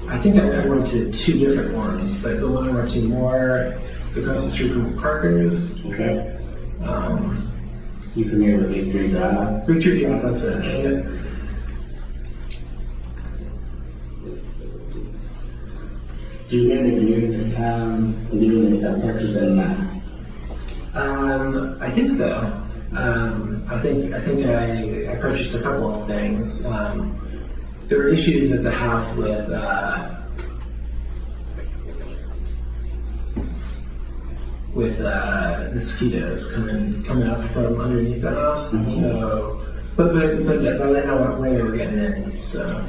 I think I went to 2 different ones, but the one I went to more is across the street from Parker's. Okay. You familiar with Victory Drive? Richard John, that's it. Yeah. Do you remember during this time doing a purchase of a knife? I think so. I think I purchased a couple of things. There were issues at the house with mosquitoes coming up from underneath the house. Mm-hmm. So, but I didn't know where they were getting in. So,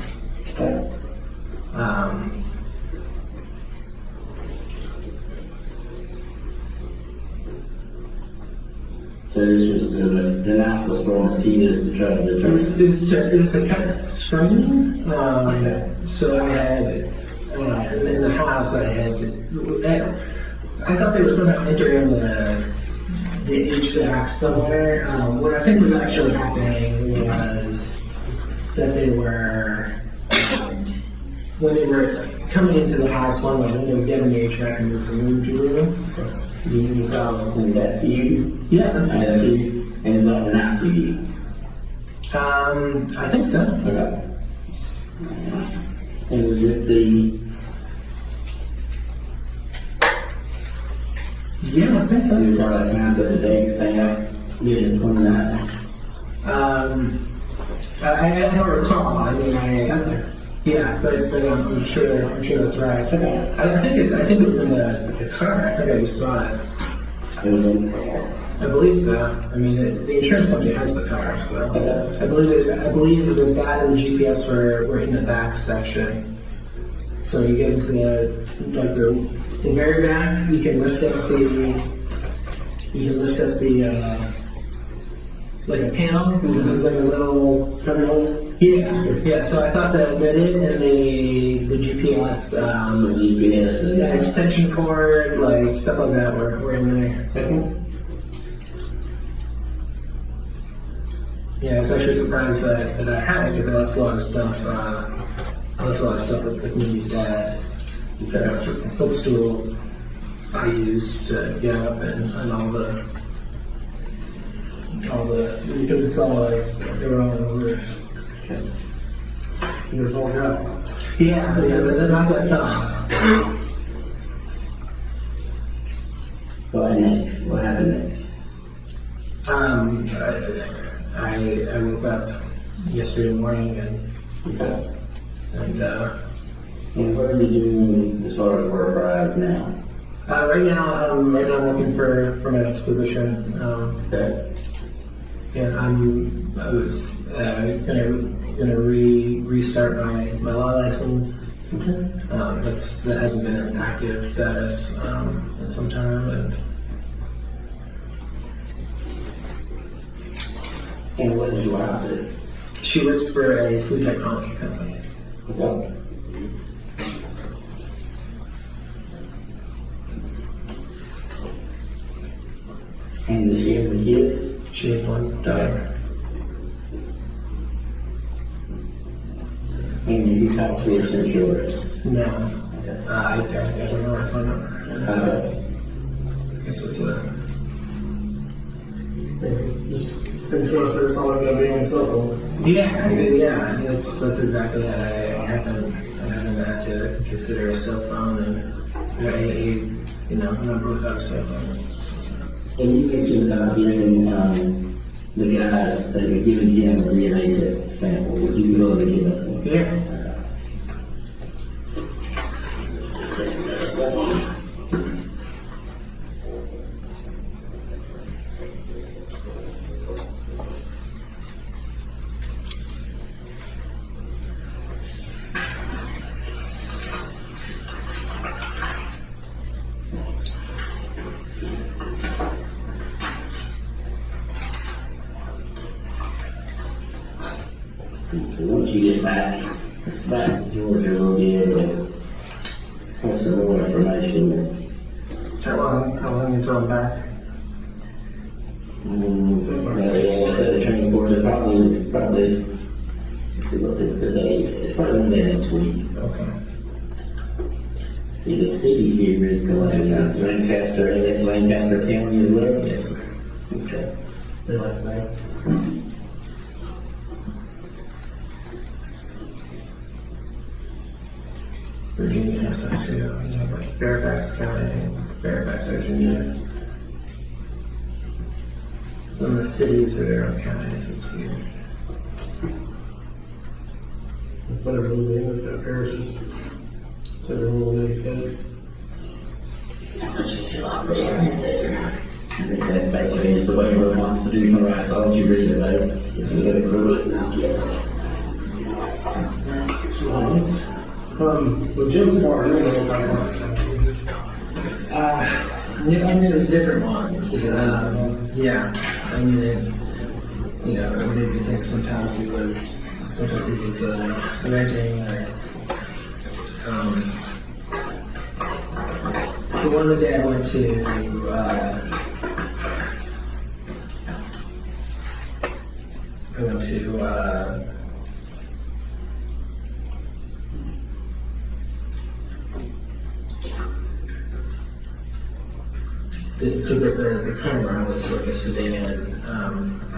So the knife was for mosquitoes to try to it deter. was a kind of screening. Okay. So I had in the house. I thought they were somehow entering the HVAC somewhere. What I think was actually happening was that they were when they were coming into the house one way, when they would get in the HVAC and move from room to room. Do you recall, is that for you? Yeah, that's good for you. And is that not for you? I think so. Okay. And was this the... Yeah, I think so. You recall that time that the day stamp did 29? I don't recall. I mean, yeah, but I'm sure that's right. I think it was in the car. I think I just saw it. It was in... I believe so. I mean, the insurance company has the car, so I believe that that and the GPS were in the back section. So you get into the very back. You can lift up the like a panel. There's like a little terminal. Yeah. So I thought that it and the GPS, GPS, extension cord, like stuff like that, were in there. Yeah, I was actually surprised that I had it because I left a lot of stuff. With Mindy's dad. The footstool I used to get up and all the because it's all like they were all on the roof. Okay. You were folded up. Yeah, but they're not that tough. What next? What happened next? I woke up yesterday morning Okay. and what are you doing as far as work-wise now? right now I'm looking for my next position. Okay. Yeah, I was gonna restart my law license. Okay. That hasn't been an active status in some time, And what did your wife do? she works for a food technology company. Okay. And does she have any kids? She has one daughter. And have you talked to her since you were... No, Okay. I don't know her phone number. I guess it's a. Just and trust that it's always gonna be on the cell phone. Yeah, I mean, that's exactly it. I haven't had to consider a cell phone and a number without a cell phone. And you mentioned about giving the guys that are giving Jim a DNA test sample. Would you be willing to give us one? Yeah. So once you get back to Georgia, we'll be able to have some more information. How long until I'm back? Yeah, so the transport is probably, let's see what the days, it's probably one day next week. Okay. See, the city here is going to Lancaster, and it's Lancaster County as well? Yes, sir. Okay. They like that. Virginia has that too. You have like Fairfax County, Fairfax, Virginia. When the cities are their own counties, it's weird. It's whatever those English that parishes. It's every one of these states. I think that basically is the way of constitutional rights. I'll let you read it later. This is a good Well, Jim's part, I don't know about I mean, there's different ones. Yeah, I mean, it made me think sometimes he was renting or, the one day I went to, the camera was like a sedan, I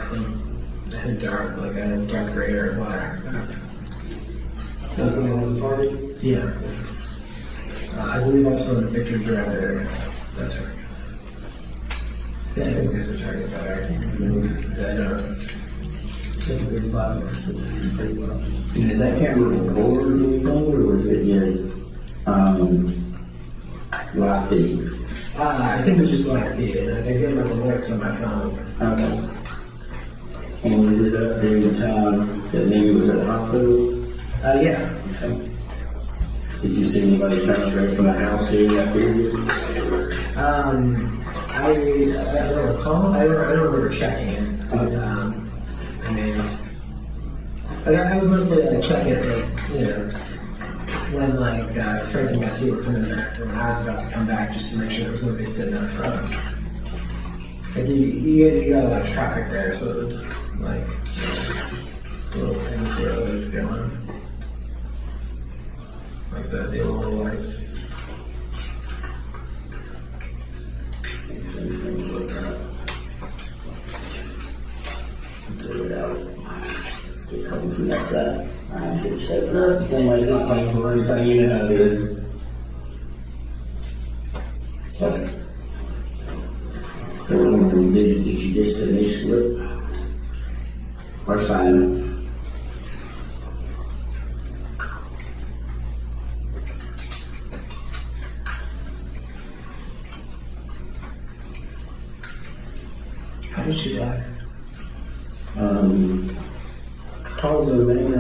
think it had dark gray or black. That's when I went to the party. Yeah. I believe also in the pictures around there, that target. Yeah, I think there's a target there. I know it's a big plaza. It's pretty well. Is that camera record anything, or is it just live feed? I think it was just like feed. I get like alerts on my phone. Okay. And was it up during the time that maybe was at the hospital? Yeah. Okay. Did you see anybody transfer from the house during that period? I don't recall. I don't remember checking it. I mean, I would mostly check it, when Frank and Betsy were coming back, when I was about to come back, just to make sure there was nobody sitting up front. Like you got a lot of traffic there, so it was, little things were always going, like the little lights. Just coming from that side. I'm just shaping up. Same way it's not painful or anything, you know how it is. Okay. Did you just initial it? Or sign it? How did she die? Probably the man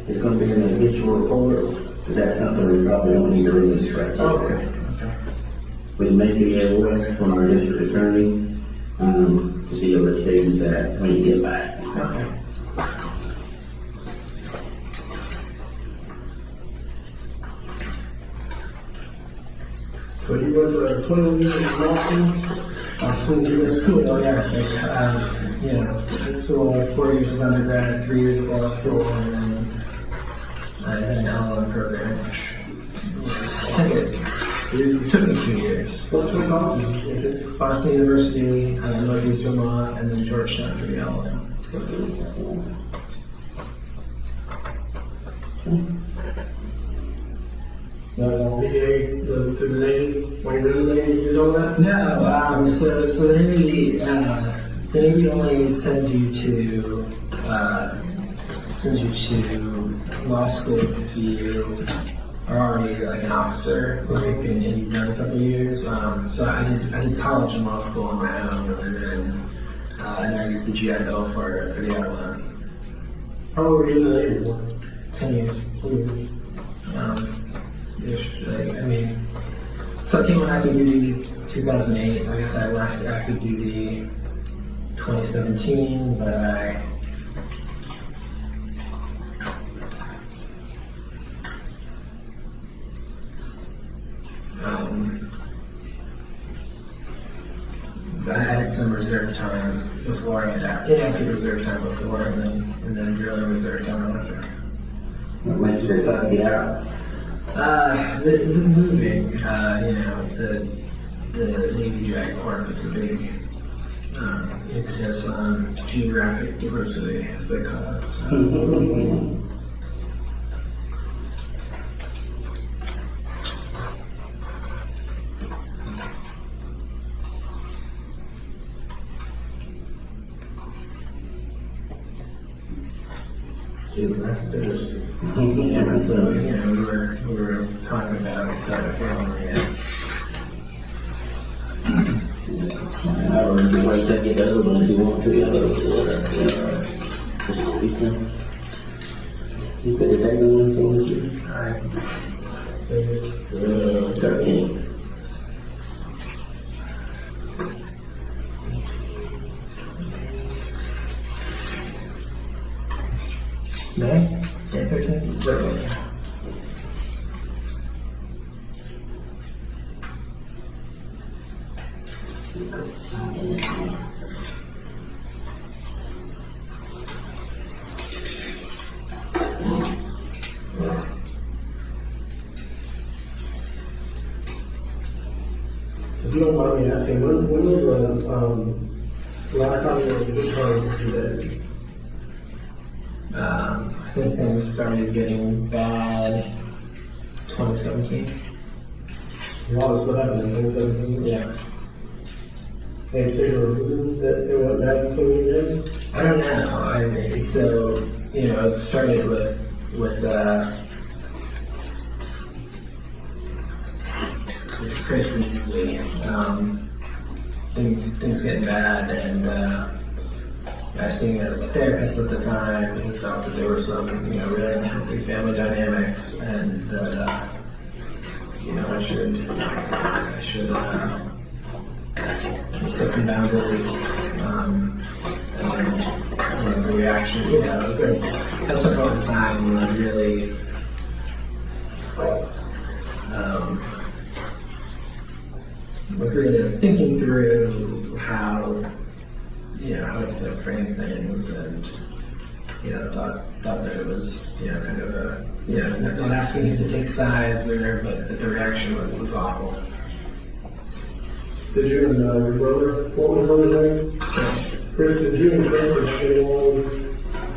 is going to be in the official report, but that's something we probably don't need to release right now. Okay. We may be able to ask from our district attorney to be able to tell you that when you get back. Okay. So you went to a 20 years in Boston? School, yeah. At school, 4 years of undergrad, 3 years of law school, and then I had an LLM program, which I think it took me 2 years. What's the college? Boston University, Northeast Vermont, and then Georgetown for the LLM. No, to the Navy, when you're in the Navy, you know that? No, so the Navy only sends you to law school if you are already like an officer, like, and you've done a couple of years. So I did college and law school on my own, and I used the GI Bill for the other one. How long were you in the Navy for? 10 years. 2 years. So I came on active duty 2008. I guess I left active duty 2017, but I had some reserve time before. I had inactive reserve time before, and then drilling reserve time after. What made you decide to get out? The moving, the Navy GI Corps, it's a big impetus on geographic diversity, as they call it. So. Geographic diversity. Yeah, so we were talking about it, so I don't know why you take it over, but if you want to, you you put the date on for you. Alright. 13. May 13th? Right. If you don't mind me asking, when was the last time you were returned to I think things started getting bad 2017. a lot of stuff happened in 2017? Yeah. Any particular reason that it went bad between you guys? I don't know. I mean, so, it started with Chris and Lee. Things getting bad, and I was seeing a therapist at the time who felt that there were some, really unhealthy family dynamics, and that, I should set some boundaries, and, the reaction, at some point in time, when I really, thinking through how to frame things, and thought that it was kind of a not asking him to take sides, but that the reaction was awful. Did you and your brother, what was your brother's name? Yes. Chris, did you and Chris get along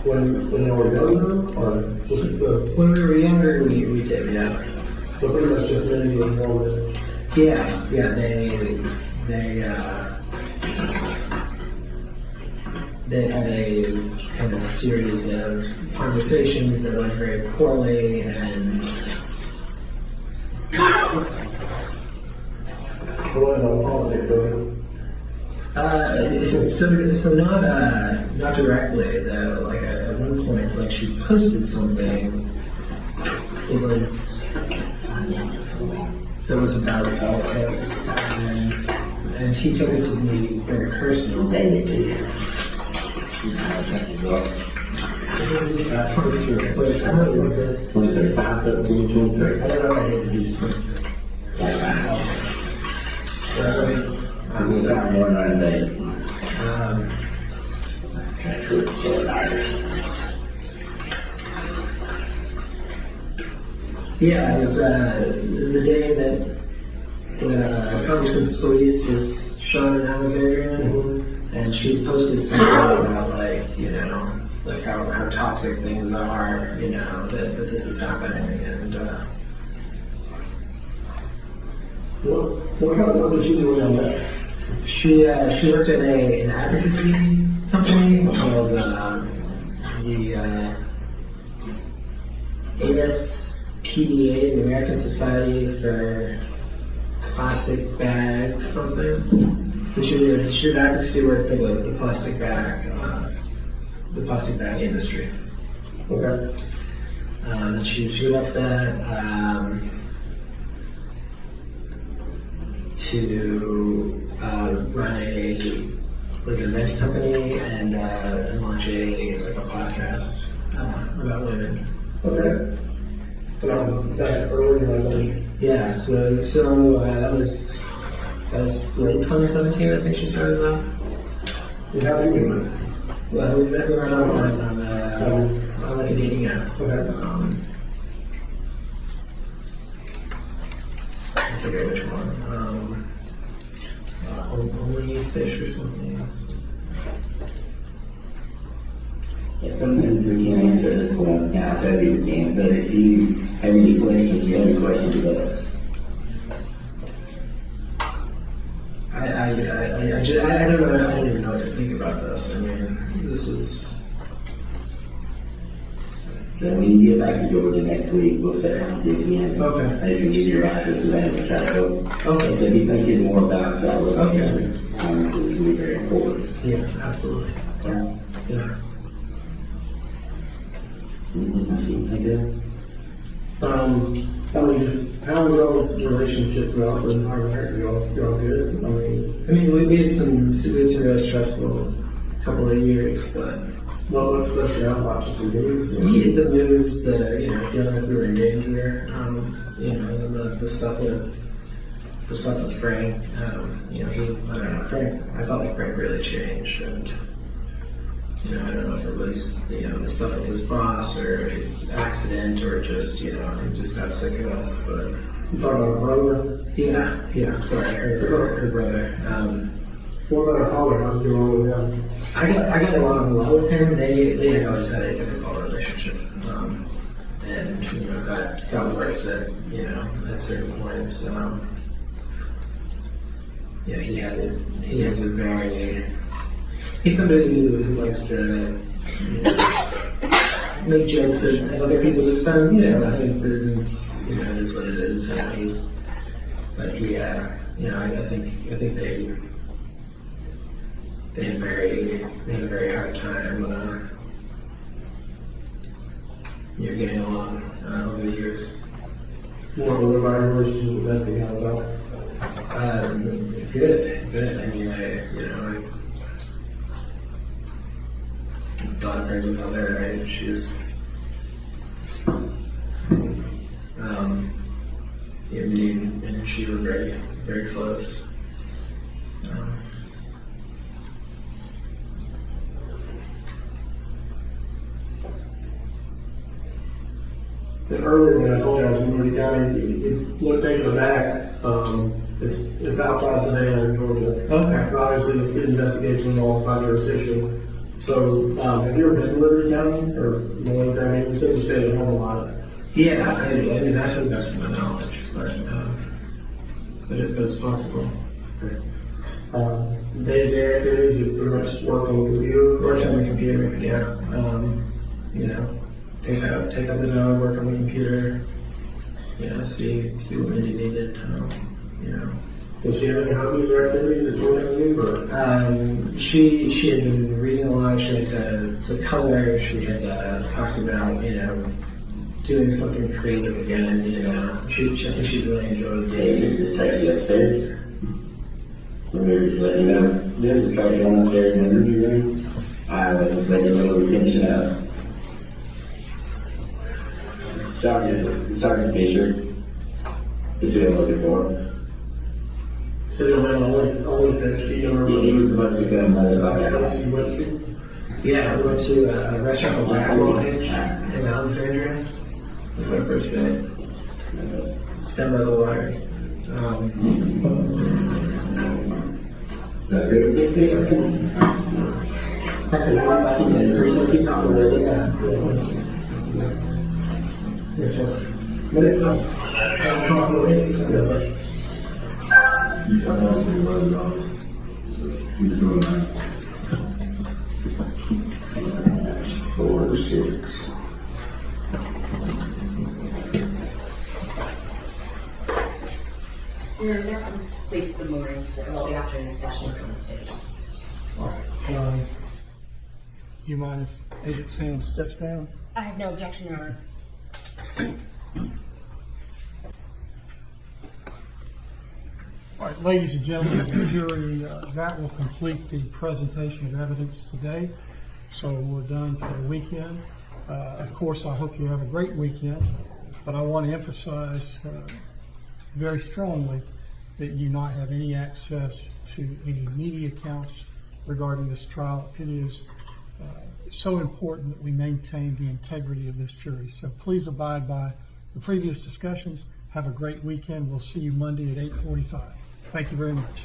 when they were younger, or just the, When we were younger, we did, yeah. so pretty much just maybe involved? Yeah, they had a kind of series of conversations that went very poorly, and It wasn't about politics, was it? so not directly though. Like at one point, like she posted something. It was that was about politics, and he took it to be very personal. 23. Wait, I don't know. 2035, 13, 23. I don't know if I did these. I'm sorry, more than a day. Yeah, it was the day that Congressman Scalise was shot in Alexandria, and she posted something about like you know, like how toxic things are, you know, that this is happening, and What kind of work did she do on that? she worked at an advocacy company called the ASPDA, the American Society for Plastic Bag something. So she did advocacy work for the plastic bag industry. Okay. And she left that to run an event company and launch a podcast about women. Okay. So that was that early, like, Yeah, so that was late 2017. I think she started that. how do you do it? Well, we met her on like a dating app. Okay. I forget which one. Only Fish or something. Yeah, sometimes we can't answer this one. Yeah, I'll tell you we can. But if you have any questions, you have any questions about us. I don't know. I don't even know what to think about this. I mean, this is. So when you get back to Georgia next week, we'll sit down with you again. Okay. I can give you your address and then we'll try to help. Okay. So if you're thinking more about that, we'll Okay. it's going to be very important. Yeah, absolutely. Yeah. Yeah. Anything else you can think of? How was y'all's relationship throughout the entire marriage? Y'all good? I mean, We had some really stressful couple of years, but what's especially out about just the moves? the moves, feeling like we were in danger, the stuff with Frank, I felt like Frank really changed, and, I don't know if it was, the stuff with his boss, or his accident, or just, he just got sick of us, but, You talking about a brother? yeah, I'm sorry, her brother, What about her father? How's it going with him? I got along well with him. They had always had a difficult relationship, and got worse at certain points. He's somebody who likes to make jokes at other people's expense. I think that it's it is what it is. I think they had a very hard time getting along over the years. What about your relationship with Betsy? How's that? Good. I mean, I thought of her as a mother, right? She was me and she were very, very close. And earlier when I told you I was in Moody County, you looked taken aback. It's outside Savannah in Georgia. Okay. Obviously, it's good investigation involved by jurisdiction. So, have you ever been to Liberty County or Moline County? You said you stayed at home a lot. Yeah, I mean, that's to the best of my knowledge, but it's possible. Day-to-day activities, you pretty much work on the computer. Worked on the computer, yeah. Take out the dog, work on the computer. See what Mindy needed. Does she have any hobbies or activities that you want to do? Or? She had been reading a lot. She had to color. She had talked about doing something creative again. I think she really enjoyed Hey, this is Tracy upstairs. We're just letting you know. This is Tracy on upstairs in the interview room. I was just letting you know we're finishing up. Sergeant Fisher is who I'm looking for. So you don't have only fish. Do you remember? He was supposed to come What else you went to? Yeah, we went to a restaurant called Blackwood in Alexandria. It was our first day. Stand by the water. That's good. I said, everybody can appreciate you talking with us. Yes, sir. But it, yes, sir. You said that was $1,000. We just doing that. 4 to 6. Mayor, that completes the morning's, well, the afternoon session from the state. All right. Do you mind if Agent Sands steps down? I have no objection, Your Honor. All right, ladies and gentlemen of the jury, that will complete the presentation of evidence today. So we're done for the weekend. Of course, I hope you have a great weekend, but I want to emphasize very strongly that you not have any access to any media accounts regarding this trial. It is so important that we maintain the integrity of this jury. So please abide by the previous discussions. Have a great weekend. We'll see you Monday at 8:45. Thank you very much.